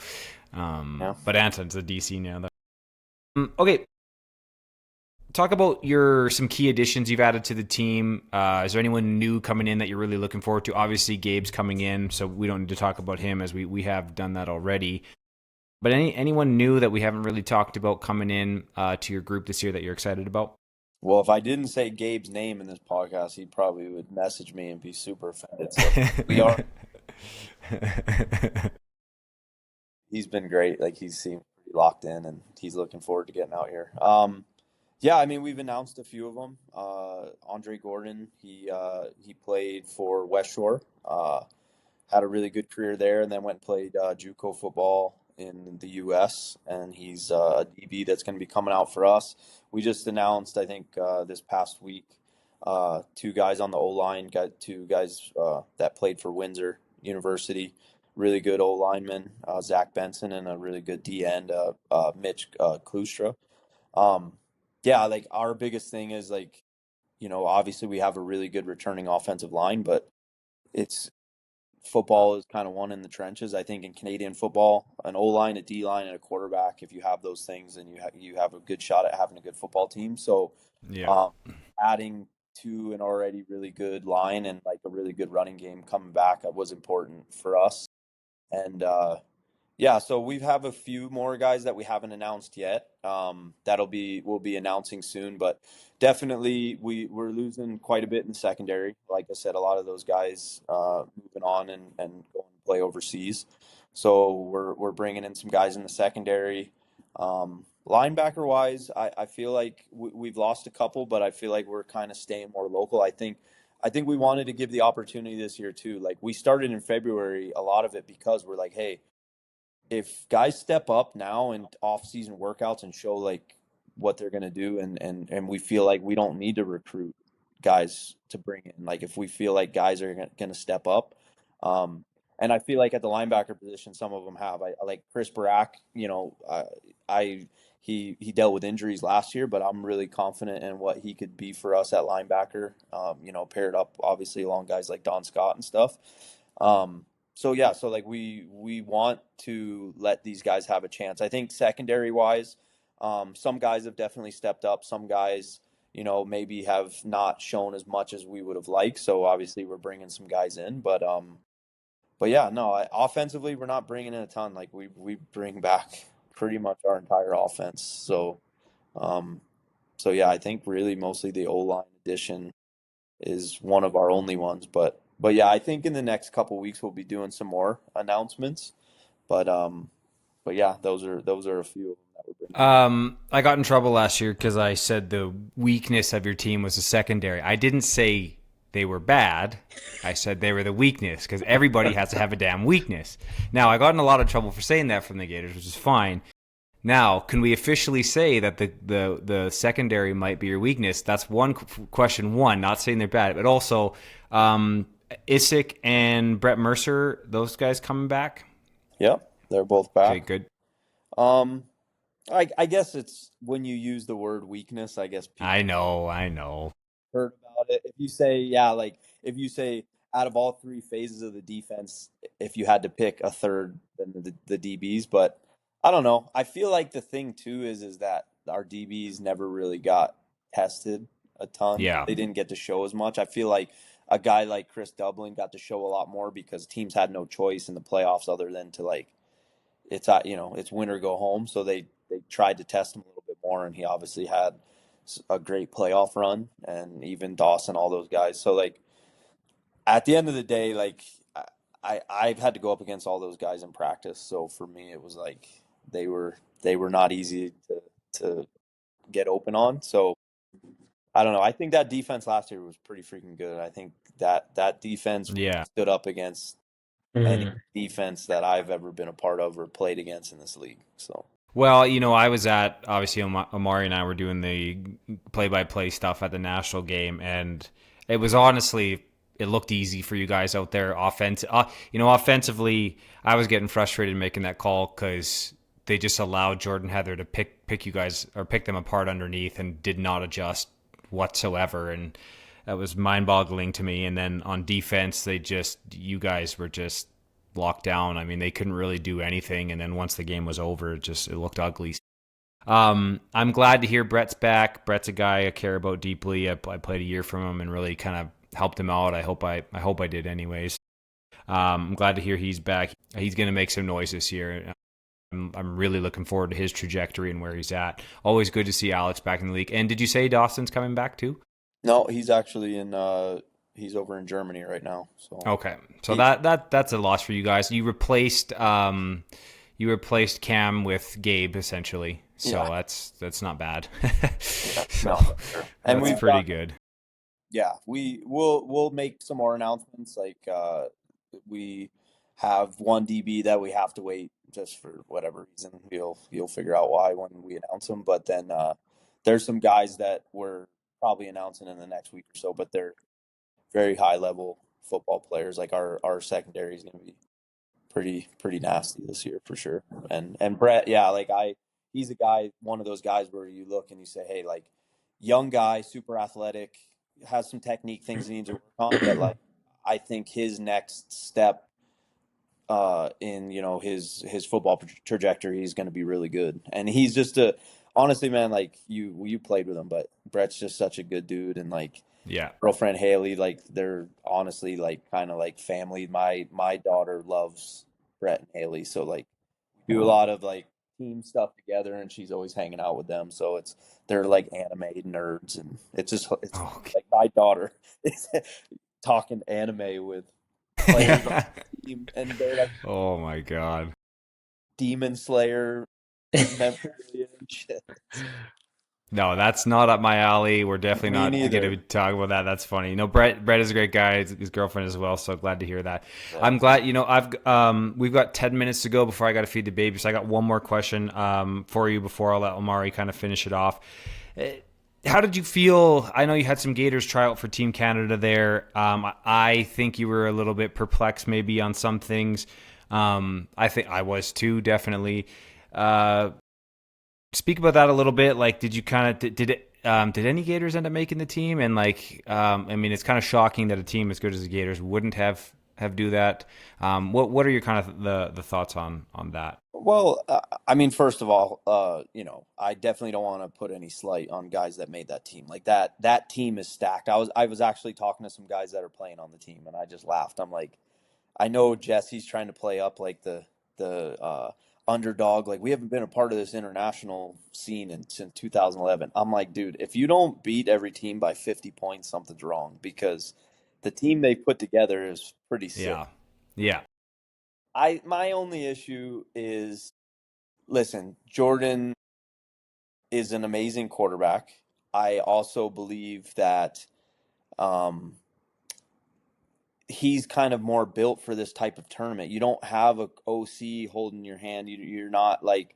Yeah. but Anton's a DC now. Okay, talk about some key additions you've added to the team. Is there anyone new coming in that you're really looking forward to? Obviously, Gabe's coming in, so we don't need to talk about him as we have done that already. But anyone new that we haven't really talked about coming in to your group this year that you're excited about? Well, if I didn't say Gabe's name in this podcast, he probably would message me and be super offended. So we are. He's been great. Like he's seemed pretty locked in, and he's looking forward to getting out here. Yeah, I mean we've announced a few of them. Andre Gordon, he played for West Shore, had a really good career there, and then went and played JUCO football in the U.S. And he's a DB that's going to be coming out for us. We just announced, I think, this past week, two guys on the O line, got two guys that played for Windsor University. Really good O lineman, Zach Benson, and a really good D end, Mitch Klustra. Yeah, like our biggest thing is like, obviously we have a really good returning offensive line, but it's football is kind of won in the trenches. I think in Canadian football, an O line, a D line, and a quarterback, if you have those things, then you have a good shot at having a good football team. So, Yeah. adding to an already really good line and like a really good running game coming back was important for us. And yeah, so we have a few more guys that we haven't announced yet. We'll be announcing soon, but definitely we're losing quite a bit in the secondary. Like I said, a lot of those guys moving on and going to play overseas. So we're bringing in some guys in the secondary. Linebacker wise, I feel like we've lost a couple, but I feel like we're kind of staying more local. I think we wanted to give the opportunity this year too. Like we started in February, a lot of it because we're like, hey, if guys step up now in off-season workouts and show like what they're going to do and we feel like we don't need to recruit guys to bring in, like if we feel like guys are going to step up, And I feel like at the linebacker position, some of them have. I like Chris Barak. I he dealt with injuries last year, but I'm really confident in what he could be for us at linebacker. Paired up obviously along guys like Don Scott and stuff. So yeah, so like we want to let these guys have a chance. I think secondary wise, some guys have definitely stepped up. Some guys, maybe have not shown as much as we would have liked. So obviously we're bringing some guys in, but yeah, no, offensively, we're not bringing in a ton. Like we bring back pretty much our entire offense. Um, so yeah, I think really mostly the O-line addition is one of our only ones. But yeah, I think in the next couple weeks we'll be doing some more announcements. But yeah, those are a few of them that we're bringing in. I got in trouble last year because I said the weakness of your team was the secondary. I didn't say they were bad. I said they were the weakness because everybody has to have a damn weakness. Now, I got in a lot of trouble for saying that from the Gators, which is fine. Now, can we officially say that the secondary might be your weakness? That's question one, not saying they're bad, but also Isaac and Brett Mercer, those guys coming back? Yep, they're both back. Okay, good. Um, I guess it's when you use the word weakness, I guess people I know. heard about it. If you say out of all three phases of the defense, if you had to pick a third, then the DBs. But I don't know. I feel like the thing too is that our DBs never really got tested a ton. Yeah. They didn't get to show as much. I feel like a guy like Chris Dublin got to show a lot more because teams had no choice in the playoffs other than to it's win or go home. So they tried to test him a little bit more, and he obviously had a great playoff run, and even Dawson, all those guys. So like at the end of the day, like I've had to go up against all those guys in practice. So for me, it was like they were not easy to get open on. So I don't know. I think that defense last year was pretty freaking good. I think that defense stood up against any defense that I've ever been a part of or played against in this league. So. Well, I was obviously Omari and I were doing the play-by-play stuff at the national game, and it was honestly, it looked easy for you guys out there. Offensively, I was getting frustrated making that call because they just allowed Jordan Heather to pick you guys or pick them apart underneath and did not adjust whatsoever, and that was mind-boggling to me. And then on defense, you guys were just locked down. I mean, they couldn't really do anything. And then once the game was over, it looked ugly. I'm glad to hear Brett's back. Brett's a guy I care about deeply. I played a year from him and really kind of helped him out. I hope I did anyways. I'm glad to hear he's back. He's going to make some noise this year. I'm really looking forward to his trajectory and where he's at. Always good to see Alex back in the league. And did you say Dawson's coming back too? No, he's actually he's over in Germany right now. So okay, so that's a loss for you guys. You replaced Cam with Gabe essentially, so yeah. That's not bad. No, and that's pretty good. Yeah, we'll make some more announcements. Like we have one DB that we have to wait just for whatever reason. You'll figure out why when we announce them. But then there's some guys that we're probably announcing in the next week or so, but they're very high level football players. Like our secondary is going to be pretty nasty this year for sure. And Brett, yeah, like he's a guy, one of those guys where you look and you say, hey, like young guy, super athletic, has some technique things he needs to work on, but like I think his next step in his football trajectory is going to be really good. And he's just honestly, man, like you played with him, but Brett's just such a good dude, and like yeah, girlfriend Haley, like they're honestly like kind of like family. My daughter loves Brett and Haley, so like we do a lot of like team stuff together, and she's always hanging out with them. So they're like anime nerds, and it's like my daughter is talking anime with players on the team, and they're like, oh my god, Demon Slayer. Shit. No, that's not up my alley. We're definitely not going to talk about that. That's funny. Brett is a great guy. His girlfriend as well. So glad to hear that. Yeah. I'm glad. We've got 10 minutes to go before I got to feed the baby. So I got one more question for you before I'll let Omari kind of finish it off. how did you feel? I know you had some Gators try out for Team Canada there. I think you were a little bit perplexed maybe on some things. I think I was too, definitely. Uh, Speak about that a little bit. Like, did you kind of did it? Did any Gators end up making the team? And like, I mean, it's kind of shocking that a team as good as the Gators wouldn't have do that. What are your kind of the thoughts on that? Well, I mean, first of all, I definitely don't want to put any slight on guys that made that team. Like that team is stacked. I was actually talking to some guys that are playing on the team, and I just laughed. I'm like, I know Jesse's trying to play up like the underdog. Like we haven't been a part of this international scene since 2011. I'm like, dude, if you don't beat every team by 50 points, something's wrong because the team they put together is pretty sick. Yeah, yeah, My only issue is, listen, Jordan is an amazing quarterback. I also believe that um, he's kind of more built for this type of tournament. You don't have a OC holding your hand. You're not like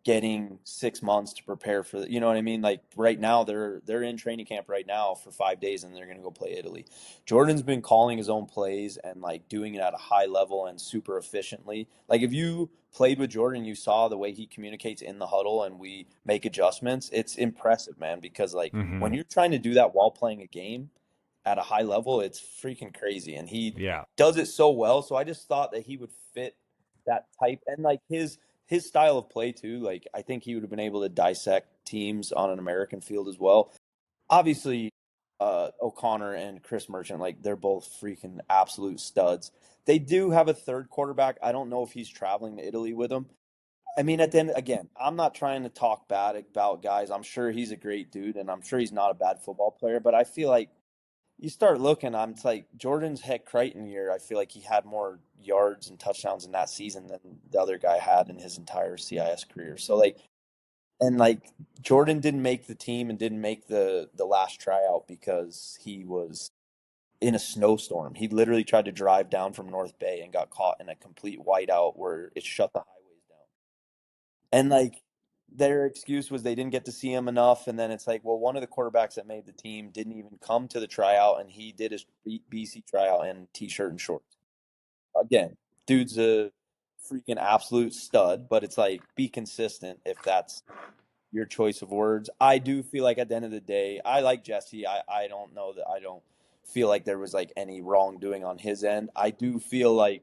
getting 6 months to prepare for you know what I mean? Like right now they're in training camp right now for 5 days and they're gonna go play Italy. Jordan's been calling his own plays and like doing it at a high level and super efficiently. Like if you played with Jordan, you saw the way he communicates in the huddle and we make adjustments. It's impressive, man, because like when hmm you're trying to do that while playing a game at a high level, it's freaking crazy. And he yeah, does it so well. So I just thought that he would fit that type and like his style of play too. Like I think he would have been able to dissect teams on an American field as well. Obviously, O'Connor and Chris Merchant, like they're both freaking absolute studs. They do have a third quarterback. I don't know if he's traveling to Italy with them. I mean, at the end, again, I'm not trying to talk bad about guys. I'm sure he's a great dude, and I'm sure he's not a bad football player. But I feel like you start looking, I'm it's like Jordan's Heck Crichton year. I feel like he had more yards and touchdowns in that season than the other guy had in his entire CIS career. So like, and like Jordan didn't make the team and didn't make the last tryout because he was in a snowstorm. He literally tried to drive down from North Bay and got caught in a complete whiteout where it shut the highways down. And like their excuse was they didn't get to see him enough. And then it's like, well, one of the quarterbacks that made the team didn't even come to the tryout, and he did his BC tryout in t-shirt and shorts. Again, dude's a freaking absolute stud, but it's like be consistent if that's your choice of words. I do feel like at the end of the day, I like Jesse. I don't know that I don't feel like there was like any wrongdoing on his end. I do feel like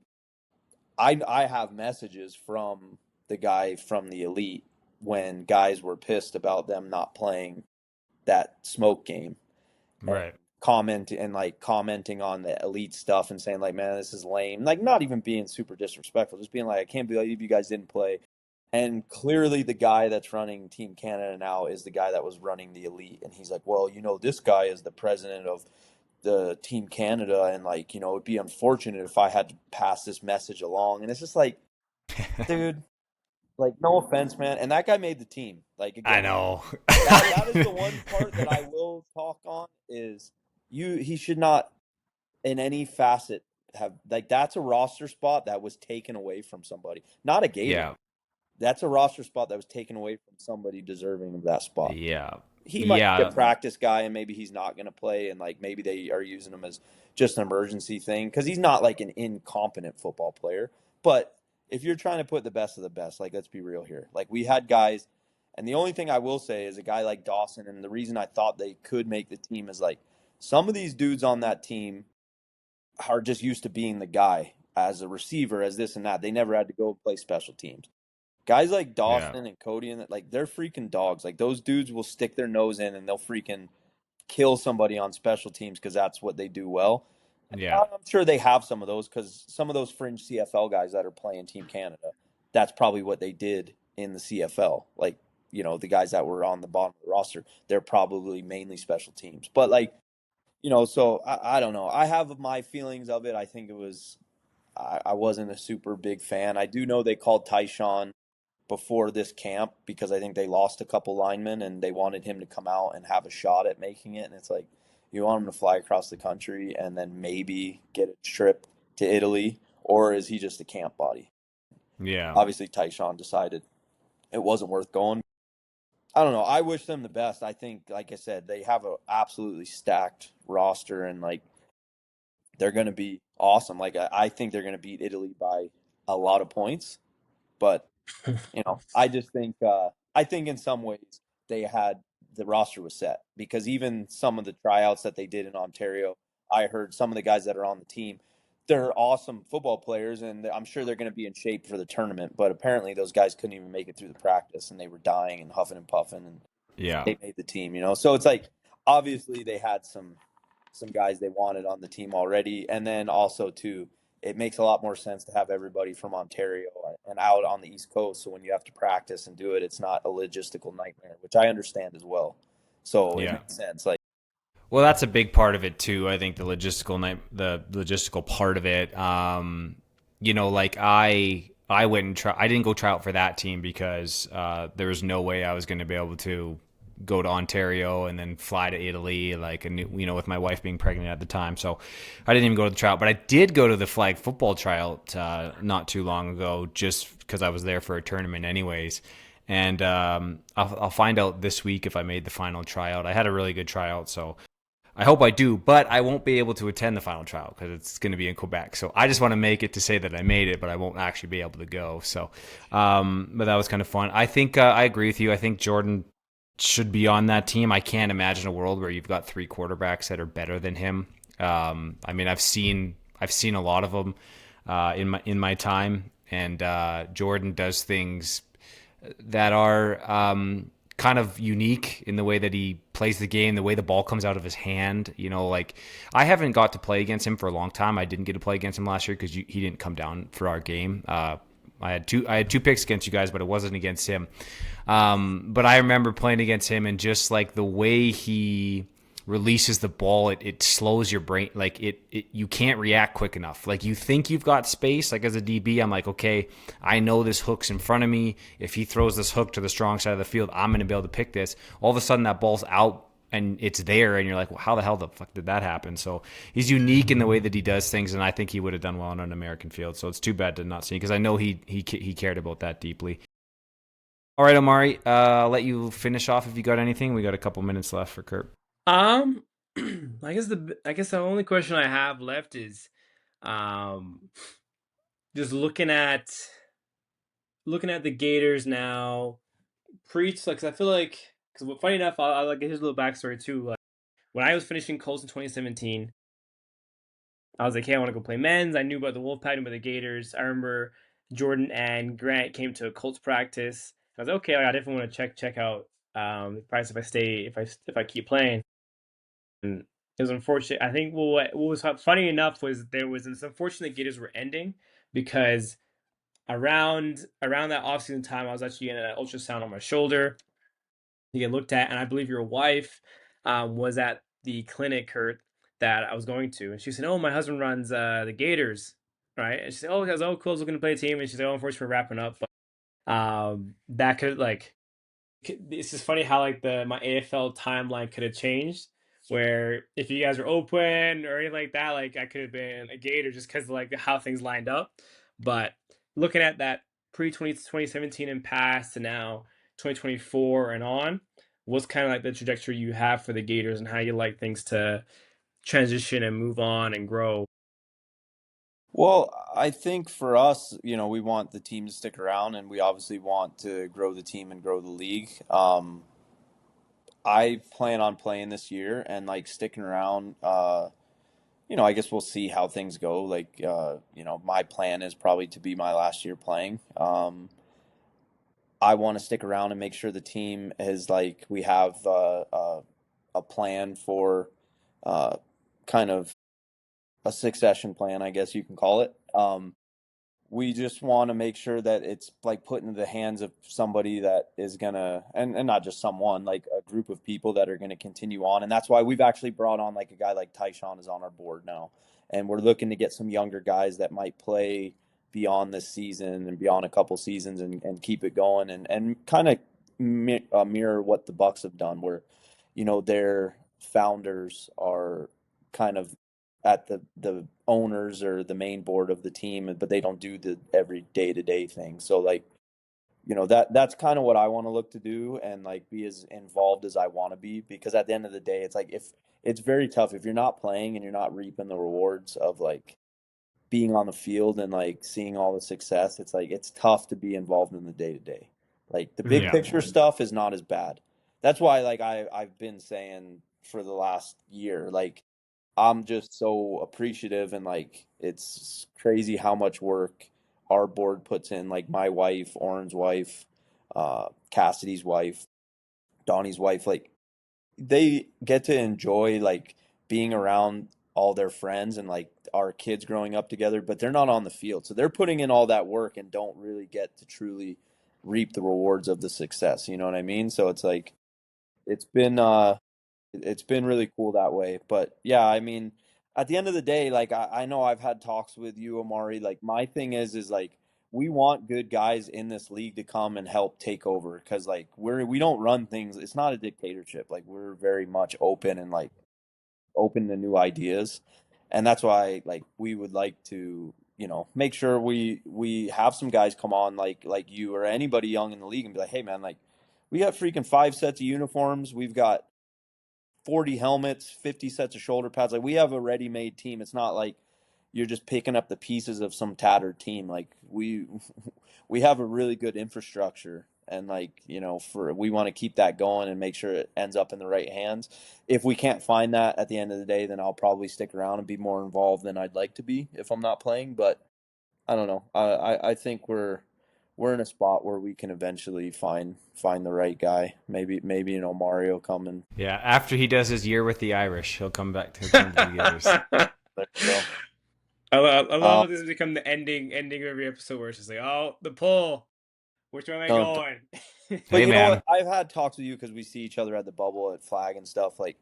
I have messages from the guy from the elite when guys were pissed about them not playing that smoke game and right, commenting on the elite stuff and saying like, man, this is lame. Like not even being super disrespectful, just being like, I can't believe you guys didn't play. And clearly the guy that's running Team Canada now is the guy that was running the elite. And he's like, well, this guy is the president of the Team Canada, and like, it'd be unfortunate if I had to pass this message along. And it's just like, dude, like no offense, man. And that guy made the team. Like I again, know. that is the one part that I will talk on is he should not in any facet have like that's a roster spot that was taken away from somebody. Not a Gator. Yeah, That's a roster spot that was taken away from somebody deserving of that spot. yeah, He might be a yeah, practice guy and maybe he's not going to play and like maybe they are using him as just an emergency thing because he's not like an incompetent football player. But if you're trying to put the best of the best, like let's be real here. Like we had guys, and the only thing I will say is a guy like Dawson, and the reason I thought they could make the team is like some of these dudes on that team are just used to being the guy as a receiver, as this and that. They never had to go play special teams. Guys like yeah, Dawson and Cody and like they're freaking dogs. Like those dudes will stick their nose in and they'll freaking kill somebody on special teams because that's what they do well. yeah, I'm sure they have some of those because some of those fringe CFL guys that are playing Team Canada, that's probably what they did in the CFL. Like, the guys that were on the bottom of the roster, they're probably mainly special teams. But like, so I don't know. I have my feelings of it. I think it was I wasn't a super big fan. I do know they called Tyshawn before this camp because I think they lost a couple linemen and they wanted him to come out and have a shot at making it. And it's like, you want him to fly across the country and then maybe get a trip to Italy, or is he just a camp body? yeah. Obviously, Tyshawn decided it wasn't worth going. I don't know. I wish them the best. I think, like I said, they have a absolutely stacked roster, and like they're going to be awesome. Like I think they're going to beat Italy by a lot of points, but I just think I think in some ways they had the roster was set because even some of the tryouts that they did in Ontario, I heard some of the guys that are on the team, they're awesome football players, and I'm sure they're going to be in shape for the tournament. But apparently, those guys couldn't even make it through the practice, and they were dying and huffing and puffing, and Yeah. they made the team. So it's like obviously they had some guys they wanted on the team already, and then also too, it makes a lot more sense to have everybody from Ontario and out on the East Coast. So when you have to practice and do it, it's not a logistical nightmare, which I understand as well. So it Yeah. makes sense. Like, Well, that's a big part of it too. I think the logistical part of it. Like I went and I didn't go try out for that team because there was no way I was going to be able to go to Ontario and then fly to Italy, like with my wife being pregnant at the time. So I didn't even go to the tryout, but I did go to the flag football tryout not too long ago, just because I was there for a tournament, anyways. And I'll find out this week if I made the final tryout. I had a really good tryout, so I hope I do, but I won't be able to attend the final trial because it's going to be in Quebec. So I just want to make it to say that I made it, but I won't actually be able to go. So, but that was kind of fun. I think I agree with you. I think Jordan should be on that team. I can't imagine a world where you've got three quarterbacks that are better than him. I mean, I've seen a lot of them in my time, and Jordan does things that are kind of unique in the way that he plays the game, the way the ball comes out of his hand. Like I haven't got to play against him for a long time. I didn't get to play against him last year because he didn't come down for our game. I had two picks against you guys, but it wasn't against him. But I remember playing against him, and just like the way he releases the ball, it slows your brain. Like you can't react quick enough. Like you think you've got space. Like as a DB, I'm like, okay, I know this hook's in front of me. If he throws this hook to the strong side of the field, I'm going to be able to pick this. All of a sudden that ball's out and it's there, and you're like, well, how the hell the fuck did that happen? So he's unique in the way that he does things, and I think he would have done well on an American field. So it's too bad to not see, because I know he cared about that deeply. All right, Omari, I'll let you finish off if you got anything. We got a couple minutes left for Kurt. Um, I guess the only question I have left is, um, just looking at the Gators now. Preach, like 'cause I feel like, because funny enough, I like here's a little backstory too. Like when I was finishing Colts in 2017, I was like, hey, I want to go play men's. I knew about the Wolfpack, knew about the Gators. I remember Jordan and Grant came to a Colts practice. I was like, okay, I definitely want to check out the price if I stay, if I keep playing. And it was unfortunate. I think what was funny enough was there was this unfortunate Gators were ending because around that offseason time, I was actually getting an ultrasound on my shoulder to get looked at, and I believe your wife was at the clinic, Kurt, that I was going to, and she said, "Oh, my husband runs the Gators, right?" And she said, "Oh, because cool, he's looking to play a team," and she said, "Oh, unfortunately, we're wrapping up." But that could like it's just funny how like the my AFL timeline could have changed. Where if you guys were open or anything like that, like I could have been a Gator just because of like how things lined up. But looking at that pre 2017 and past to now 2024 and on, what's kind of like the trajectory you have for the Gators and how you like things to transition and move on and grow? well, I think for us, we want the team to stick around, and we obviously want to grow the team and grow the league. I plan on playing this year and like sticking around. I guess we'll see how things go. Like, my plan is probably to be my last year playing. I want to stick around and make sure the team is like we have a plan for kind of a succession plan, I guess you can call it. We just want to make sure that it's like put into the hands of somebody that is gonna, and not just someone, like a group of people that are gonna continue on. And that's why we've actually brought on like a guy like Tyshawn is on our board now, and we're looking to get some younger guys that might play beyond this season and beyond a couple seasons, and keep it going, and kind of mirror what the Bucks have done, where their founders are kind of at the owners or the main board of the team, but they don't do the every day to day thing. So like that's kind of what I want to look to do, and like be as involved as I want to be, because at the end of the day, it's like, if it's very tough if you're not playing and you're not reaping the rewards of like being on the field and like seeing all the success. It's like, it's tough to be involved in the day to day. Like the big Yeah. picture stuff is not as bad. That's why like I've been saying for the last year, like I'm just so appreciative, and like it's crazy how much work our board puts in. Like my wife, Oren's wife, Cassidy's wife, Donnie's wife, like they get to enjoy like being around all their friends and like our kids growing up together, but they're not on the field. So they're putting in all that work and don't really get to truly reap the rewards of the success. You know what I mean? So it's like it's been it's been really cool that way. But yeah, I mean, at the end of the day, like I know I've had talks with you, Omari. Like my thing is like we want good guys in this league to come and help take over, because like we don't run things. It's not a dictatorship. Like we're very much open and like open to new ideas, and that's why like we would like to make sure we have some guys come on like you or anybody young in the league and be like, hey man, like we got freaking 5 sets of uniforms, we've got 40 helmets, 50 sets of shoulder pads. Like we have a ready-made team. It's not like you're just picking up the pieces of some tattered team. Like we have a really good infrastructure, and like, for we want to keep that going and make sure it ends up in the right hands. If we can't find that at the end of the day, then I'll probably stick around and be more involved than I'd like to be if I'm not playing. But I don't know. I think we're in a spot where we can eventually find the right guy. Maybe Omari will come and Yeah. After he does his year with the Irish, he'll come back to come to the Gators. there you go. I love Um, how this has become the ending of every episode where it's just like, oh, the pull. Which way am I don't. going? But Hey you know what? man. I've had talks with you because we see each other at the bubble at Flag and stuff. Like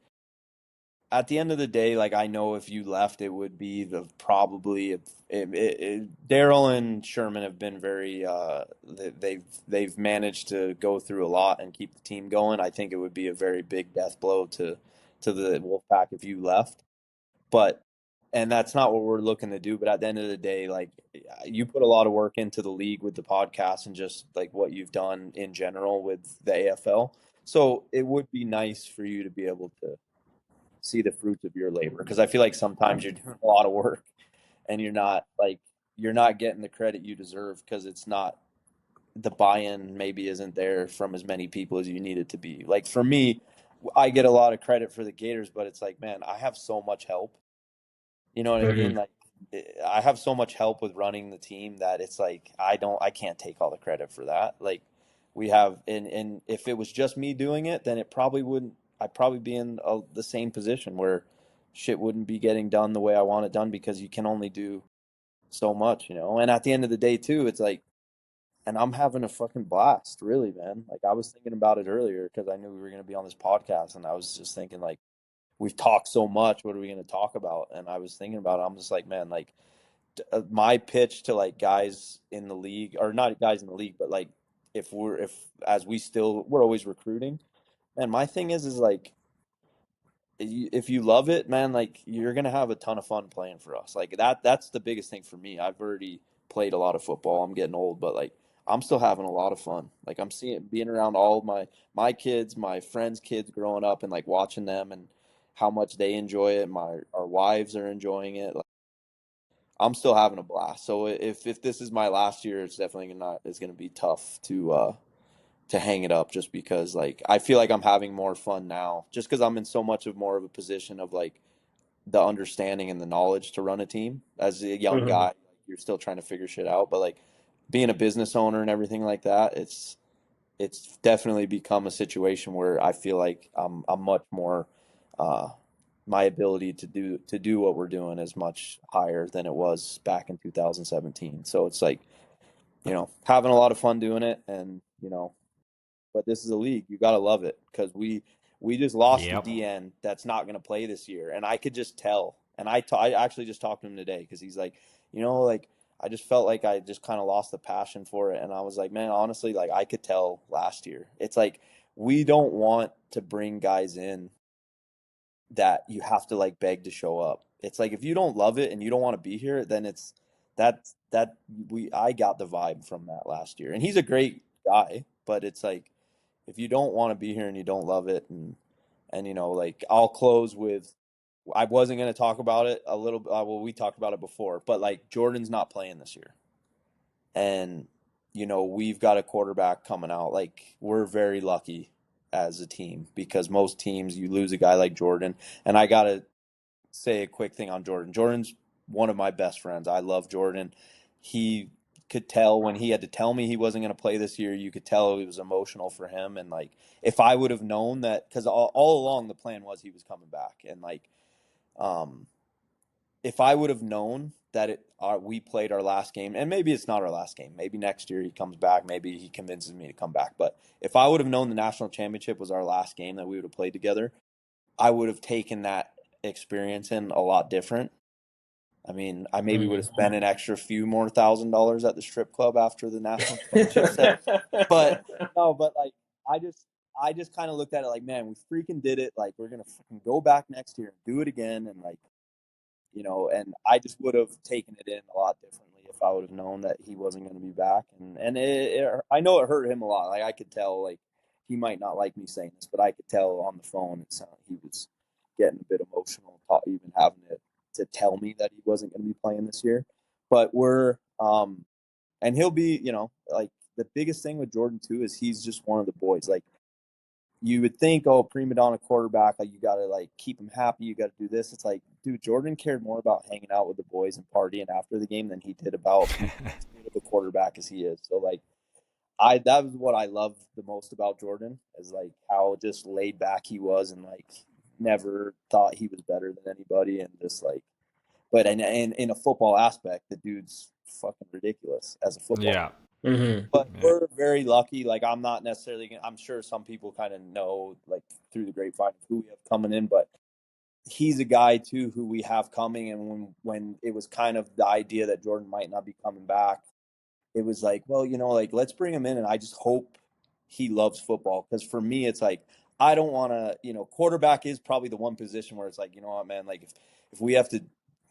at the end of the day, like I know if you left, it would be Daryl and Sherman have been very they've managed to go through a lot and keep the team going. I think it would be a very big death blow to the Wolfpack if you left. But and that's not what we're looking to do. But at the end of the day, like you put a lot of work into the league with the podcast and just like what you've done in general with the AFL. So it would be nice for you to be able to see the fruits of your labor, because I feel like sometimes you're doing a lot of work and you're not getting the credit you deserve, because it's not, the buy-in maybe isn't there from as many people as you need it to be. Like for me, I get a lot of credit for the Gators, but it's like, man, I have so much help. You know what I mean? Mhm. Like I have so much help with running the team that it's like I can't take all the credit for that. Like we have, and if it was just me doing it, then it probably wouldn't. I'd probably be in the same position where shit wouldn't be getting done the way I want it done, because you can only do so much, And at the end of the day, too, it's like, and I'm having a fucking blast, really, man. Like I was thinking about it earlier because I knew we were going to be on this podcast, and I was just thinking like, we've talked so much. What are we going to talk about? And I was thinking about it. I'm just like, man, like my pitch to like guys in the league, or not guys in the league, but like if as we're always recruiting. And my thing is like, if you love it, man, like you're gonna have a ton of fun playing for us. Like that's the biggest thing for me. I've already played a lot of football. I'm getting old, but like I'm still having a lot of fun. Like I'm seeing being around all of my kids, my friends' kids growing up, and like watching them and how much they enjoy it. Our wives are enjoying it. Like, I'm still having a blast. So if this is my last year, it's definitely not. It's gonna be tough to hang it up, just because like I feel like I'm having more fun now, just because I'm in so much of more of a position of like the understanding and the knowledge to run a team. As a young Mhm. guy, you're still trying to figure shit out, but like being a business owner and everything like that, it's definitely become a situation where I feel like I'm much more uh my ability to do what we're doing is much higher than it was back in 2017. So it's like, having a lot of fun doing it, and but this is a league. You got to love it, because we just lost a Yep. DN that's not going to play this year, and I could just tell. And I actually just talked to him today, because he's like, like I just felt like I just kind of lost the passion for it, and I was like, man, honestly, like I could tell last year. It's like we don't want to bring guys in that you have to like beg to show up. It's like if you don't love it and you don't want to be here, then it's that we I got the vibe from that last year. And he's a great guy, but it's like if you don't want to be here and you don't love it, and like I'll close with, I wasn't going to talk about it a little. Well, we talked about it before, but like Jordan's not playing this year, and we've got a quarterback coming out. Like we're very lucky as a team because most teams you lose a guy like Jordan, and I gotta say a quick thing on Jordan. Jordan's one of my best friends. I love Jordan. He could tell when he had to tell me he wasn't going to play this year, you could tell it was emotional for him. And like, if I would have known that, because all along the plan was he was coming back. And like, if I would have known that we played our last game, and maybe it's not our last game, maybe next year he comes back, maybe he convinces me to come back. But if I would have known the national championship was our last game that we would have played together, I would have taken that experience in a lot different. I mean, I maybe would have spent an extra few more $1,000 at the strip club after the national championship set. But no, but like I just kind of looked at it like, man, we freaking did it. Like we're gonna freaking go back next year and do it again, and like and I just would have taken it in a lot differently if I would have known that he wasn't going to be back. And I know it hurt him a lot. Like I could tell, like he might not like me saying this, but I could tell on the phone it sounded he was getting a bit emotional, even having to tell me that he wasn't going to be playing this year. But and he'll be, like the biggest thing with Jordan too is he's just one of the boys. Like you would think, oh, prima donna quarterback, like you got to like keep him happy. You got to do this. It's like, dude, Jordan cared more about hanging out with the boys and partying after the game than he did about being as good of a quarterback as he is. So like, that was what I loved the most about Jordan is like how just laid back he was and like never thought he was better than anybody and just like, but in a football aspect, the dude's fucking ridiculous as a football. Yeah. But we're very lucky. Like I'm not necessarily. I'm sure some people kind of know, like through the grapevine, who we have coming in. But he's a guy too who we have coming. And when it was kind of the idea that Jordan might not be coming back, it was like, well, like let's bring him in, and I just hope he loves football. Because for me, it's like I don't want to. Quarterback is probably the one position where it's like, you know what, man, like if we have to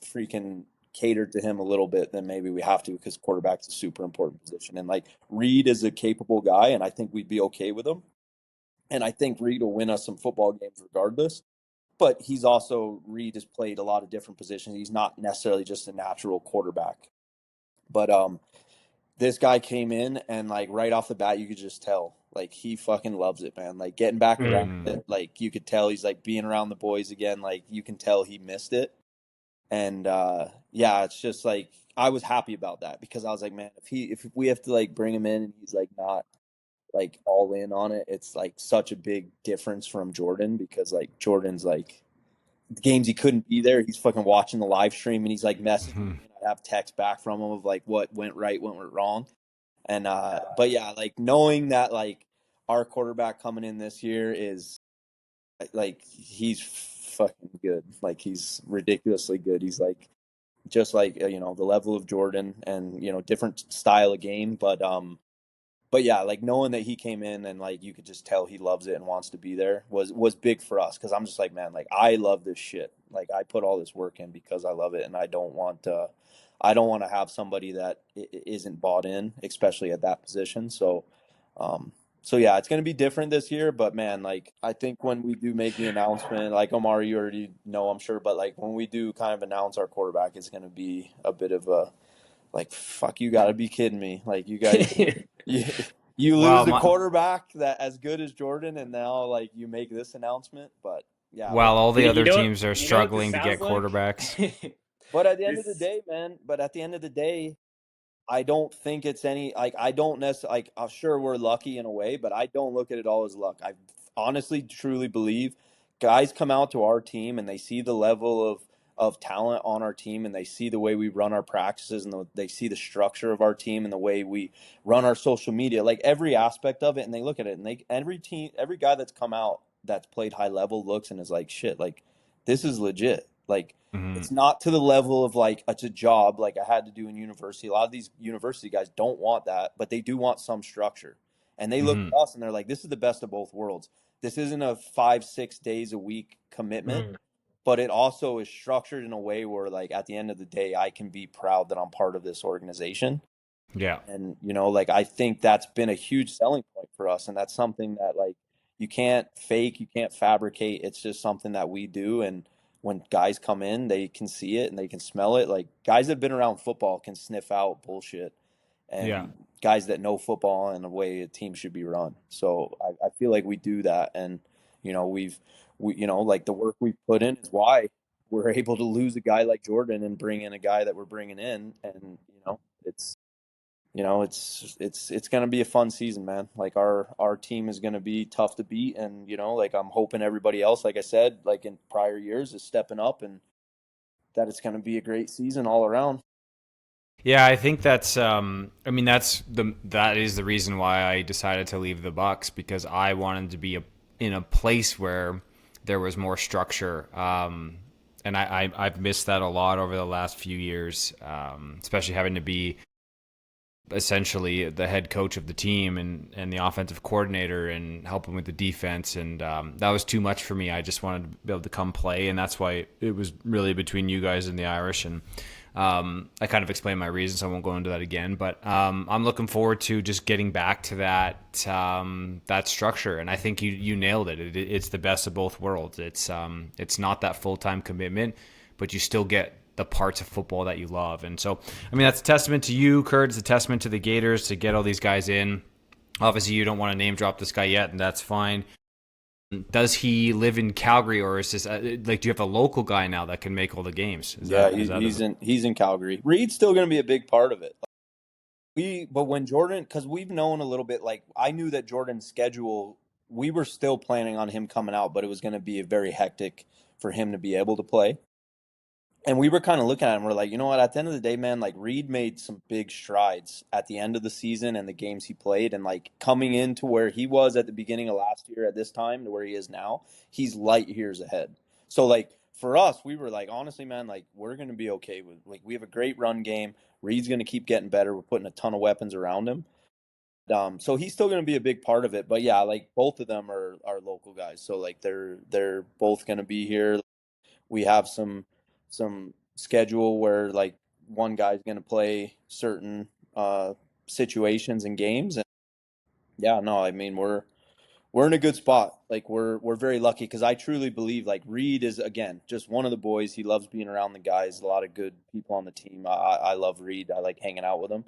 freaking cater to him a little bit, then maybe we have to because quarterback's a super important position. And like Reed is a capable guy, and I think we'd be okay with him. And I think Reed will win us some football games regardless. But Reed has played a lot of different positions. He's not necessarily just a natural quarterback. But this guy came in and like right off the bat, you could just tell like he fucking loves it, man. Like getting back around it, like you could tell he's like being around the boys again. Like you can tell he missed it. And yeah, it's just like I was happy about that because I was like, man, if we have to like bring him in and he's like not like all in on it, it's like such a big difference from Jordan because like Jordan's like the games he couldn't be there, he's fucking watching the live stream and he's like messaging me and I have text back from him of like what went right, what went wrong. And but yeah, like knowing that like our quarterback coming in this year is like he's fucking good. Like he's ridiculously good. He's like just like the level of Jordan and different style of game, but yeah, like knowing that he came in and like you could just tell he loves it and wants to be there was big for us because I'm just like, man, like I love this shit. Like I put all this work in because I love it, and I don't want to have somebody that isn't bought in, especially at that position. So yeah, it's going to be different this year, but man, like I think when we do make the announcement, like Omari, you already know, I'm sure, but like when we do kind of announce our quarterback, it's going to be a bit of a like, fuck, you got to be kidding me. Like you guys, you lose the quarterback that as good as Jordan, and now like you make this announcement, but yeah. While all the other teams are you struggling to get quarterbacks. But at the end of the day, man, I don't think it's any like I don't necessarily like I'm sure we're lucky in a way, but I don't look at it all as luck. I honestly truly believe guys come out to our team and they see the level of talent on our team and they see the way we run our practices and they see the structure of our team and the way we run our social media, like every aspect of it, and they look at it and every guy that's come out that's played high level looks and is like, shit, like this is legit. Like it's not to the level of like it's a job like I had to do in university. A lot of these university guys don't want that, but they do want some structure. And they look at us and they're like, this is the best of both worlds. This isn't a 5-6 days a week commitment, but it also is structured in a way where like at the end of the day, I can be proud that I'm part of this organization. Yeah. And, like, I think that's been a huge selling point for us. And that's something that, like, you can't fake, you can't fabricate. It's just something that we do. And when guys come in, they can see it and they can smell it. Like, guys that have been around football can sniff out bullshit. Yeah. And guys that know football and the way a team should be run. So I feel like we do that. And, like, the work we've put in is why we're able to lose a guy like Jordan and bring in a guy that we're bringing in. And, it's, it's gonna be a fun season, man. Like, our team is gonna be tough to beat, and, like, I'm hoping everybody else, like I said, like in prior years, is stepping up, and that it's gonna be a great season all around. Yeah, I think that's that is the reason why I decided to leave the Bucks, because I wanted to be in a place where there was more structure. And I've missed that a lot over the last few years, especially having to be essentially the head coach of the team and the offensive coordinator and helping with the defense. And that was too much for me. I just wanted to be able to come play. And that's why it was really between you guys and the Irish. And I kind of explained my reasons. So I won't go into that again. But I'm looking forward to just getting back to that structure. And I think you nailed it. It's the best of both worlds. It's not that full-time commitment, but you still get the parts of football that you love. And so, I mean, that's a testament to you, Kurt. It's a testament to the Gators to get all these guys in. Obviously, you don't want to name drop this guy yet, and that's fine. Does he live in Calgary, or is this like, do you have a local guy now that can make all the games? Yeah, he's in Calgary. Reed's still going to be a big part of it. But when Jordan, because we've known a little bit, like, I knew that Jordan's schedule, we were still planning on him coming out, but it was going to be very hectic for him to be able to play. And we were kind of looking at him. We're like, you know what? At the end of the day, man, like, Reed made some big strides at the end of the season and the games he played, and, like, coming into where he was at the beginning of last year at this time to where he is now, he's light years ahead. So, like, for us, we were like, honestly, man, like, we're gonna be okay with, like, we have a great run game. Reed's gonna keep getting better. We're putting a ton of weapons around him. So he's still gonna be a big part of it. But yeah, like, both of them are local guys. So, like, they're both gonna be here. We have some schedule where, like, one guy's going to play certain situations and games. And yeah, no, I mean, we're in a good spot. Like, we're very lucky, because I truly believe, like, Reed is, again, just one of the boys. He loves being around the guys. A lot of good people on the team. I love Reed. I like hanging out with him.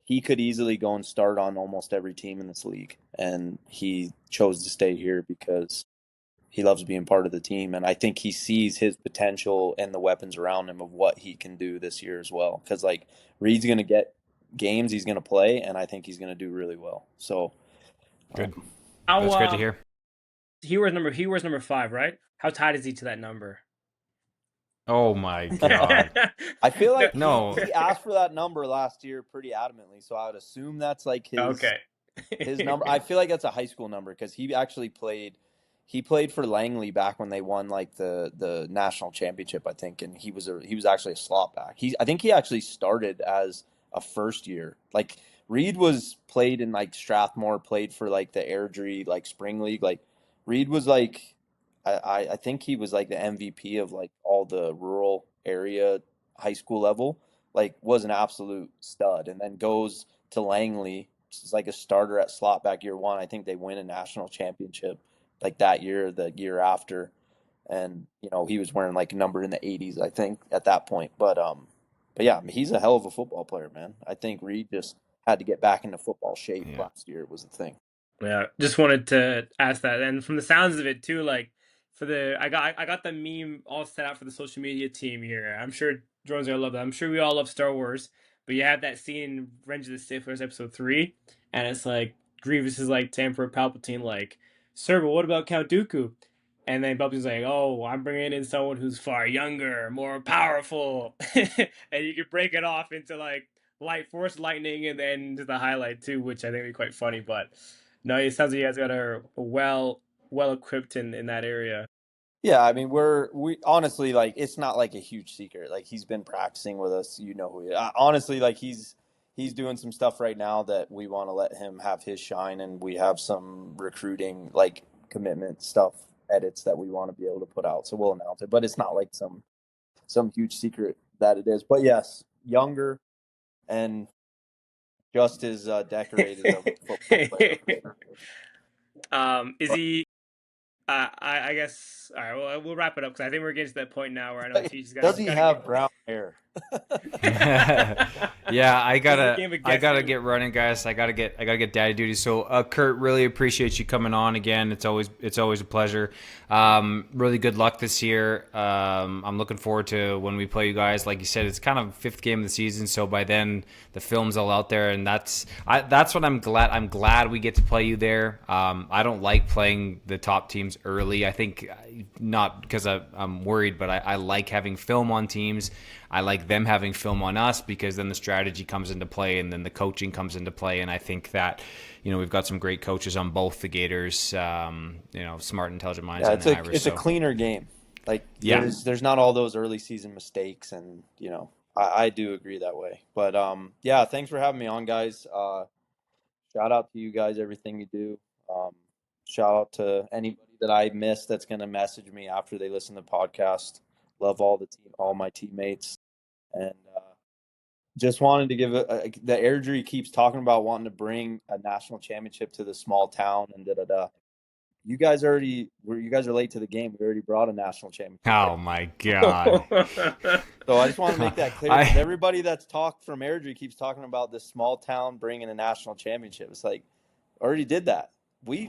He could easily go and start on almost every team in this league, and he chose to stay here because he loves being part of the team, and I think he sees his potential and the weapons around him of what he can do this year as well. Because, like, Reed's going to get games, he's going to play, and I think he's going to do really well. So, good. How That's great to hear. he wears number 5, right? How tied is he to that number? Oh my God. I feel like No. he asked for that number last year pretty adamantly. So I would assume that's like Okay. his number. I feel like that's a high school number, because he actually played. He played for Langley back when they won, like, the national championship, I think, and he was actually a slot back. I think he actually started as a first year. Like, Reed was played in, like, Strathmore, played for, like, the Airdrie, like, spring league. Like, Reed was like, I think he was like the MVP of, like, all the rural area high school level. Like, was an absolute stud, and then goes to Langley. It's like a starter at slot back year one. I think they win a national championship like that year, the year after. And, he was wearing, like, a number in the 80s, I think, at that point. But yeah, I mean, he's a hell of a football player, man. I think Reed just had to get back into football shape Yeah. last year was the thing. Yeah, just wanted to ask that. And from the sounds of it too, like, I got the meme all set out for the social media team here. I'm sure Jordan's gonna love that. I'm sure we all love Star Wars, but you have that scene in Revenge of the Sith, where it's episode 3, and it's like Grievous is like to Emperor Palpatine, like, "Sir, but what about Count Dooku?" And then Palpatine's like, "Oh, I'm bringing in someone who's far younger, more powerful," and you could break it off into, like, light force lightning, and then to the highlight too, which I think would be quite funny. But no, it sounds like you guys got a well equipped in that area. Yeah, I mean, we honestly, like, it's not like a huge secret. Like, he's been practicing with us. Who he, honestly, like, he's doing some stuff right now that we want to let him have his shine, and we have some recruiting, like, commitment stuff, edits that we want to be able to put out. So we'll announce it, but it's not like some huge secret that it is. But yes, younger, and just as decorated of a football player. Is he? I guess. All right. Well, we'll wrap it up because I think we're getting to that point now where I know Teej's got. Does he have brown hair? Yeah, I gotta here. get running, guys. I gotta get daddy duty. So, Kurt, really appreciate you coming on again. It's always a pleasure. Really good luck this year. I'm looking forward to when we play you guys. Like you said, it's kind of 5th game of the season, so by then the film's all out there, and that's what I'm glad we get to play you there. I don't like playing the top teams early. I think not because I'm worried, but I like having film on teams. I like them having film on us because then the strategy comes into play and then the coaching comes into play. And I think that, we've got some great coaches on both the Gators, smart, intelligent minds. Yeah, and the Irish, it's a cleaner game. Like, there's not all those early season mistakes. And, I do agree that way. But, thanks for having me on, guys. Shout out to you guys, everything you do. Shout out to anybody that I missed that's going to message me after they listen to the podcast. Love all my teammates. And just wanted to give the Airdrie keeps talking about wanting to bring a national championship to the small town and da-da-da. You guys are late to the game. We already brought a national championship. Oh my God. So I just want to make that clear. Everybody that's talked from Airdrie keeps talking about this small town bringing a national championship. It's like, already did that. We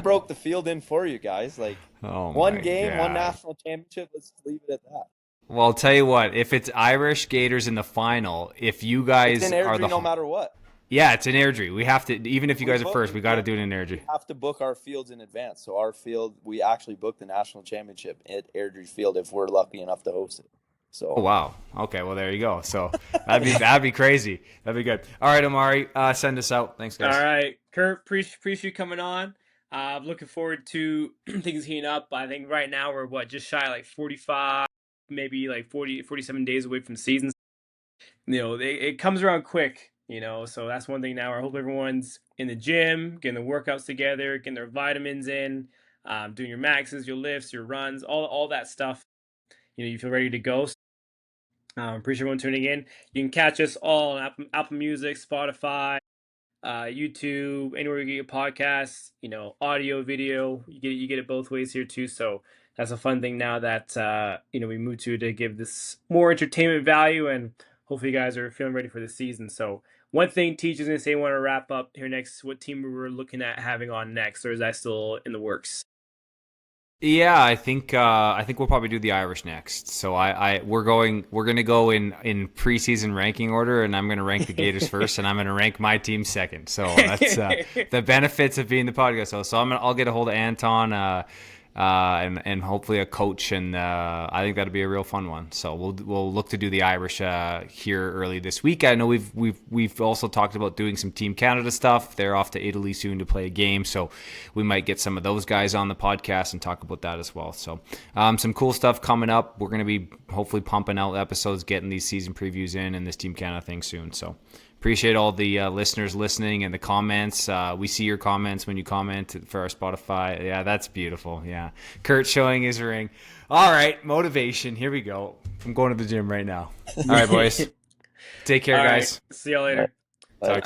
broke the field in for you guys. Like, one game, one national championship. Let's leave it at that. Well, I'll tell you what. If it's Irish Gators in the final, if you guys it's in Airdrie no matter what. Yeah, it's in Airdrie. We have to, even if you guys are first, we got to do it in Airdrie. We have to book our fields in advance. So our field, we actually booked the national championship at Airdrie Field if we're lucky enough to host it. So. Oh, wow. Okay, well, there you go. So that'd be crazy. That'd be good. All right, Omari, send us out. Thanks, guys. All right, Kurt, appreciate you coming on. I'm looking forward to things heating up. I think right now we're just shy like 45, maybe like 40, 47 days away from the season. It comes around quick, so that's one thing now. I hope everyone's in the gym, getting the workouts together, getting their vitamins in, doing your maxes, your lifts, your runs, all that stuff. You feel ready to go. Appreciate everyone tuning in. You can catch us all on Apple Music, Spotify, YouTube, anywhere you get your podcasts, audio, video. You get it both ways here too. So that's a fun thing now that we moved to give this more entertainment value, and hopefully you guys are feeling ready for the season. So one thing Teej is going to say, I want to wrap up here next, what team we were looking at having on next, or is that still in the works? Yeah, I think we'll probably do the Irish next. So we're gonna go in preseason ranking order, and I'm gonna rank the Gators first, and I'm gonna rank my team second. So that's the benefits of being the podcast. So I'll get a hold of Anton, and hopefully a coach, and I think that'll be a real fun one. So we'll look to do the Irish here early this week. I know we've also talked about doing some Team Canada stuff. They're off to Italy soon to play a game, so we might get some of those guys on the podcast and talk about that as well. So some cool stuff coming up. We're going to be hopefully pumping out episodes, getting these season previews in, and this Team Canada thing soon. So appreciate all the listeners listening and the comments. We see your comments when you comment for our Spotify. Yeah, that's beautiful. Yeah. Kurt showing his ring. All right, motivation. Here we go. I'm going to the gym right now. All right, boys. Take care, guys. See y'all later. Talk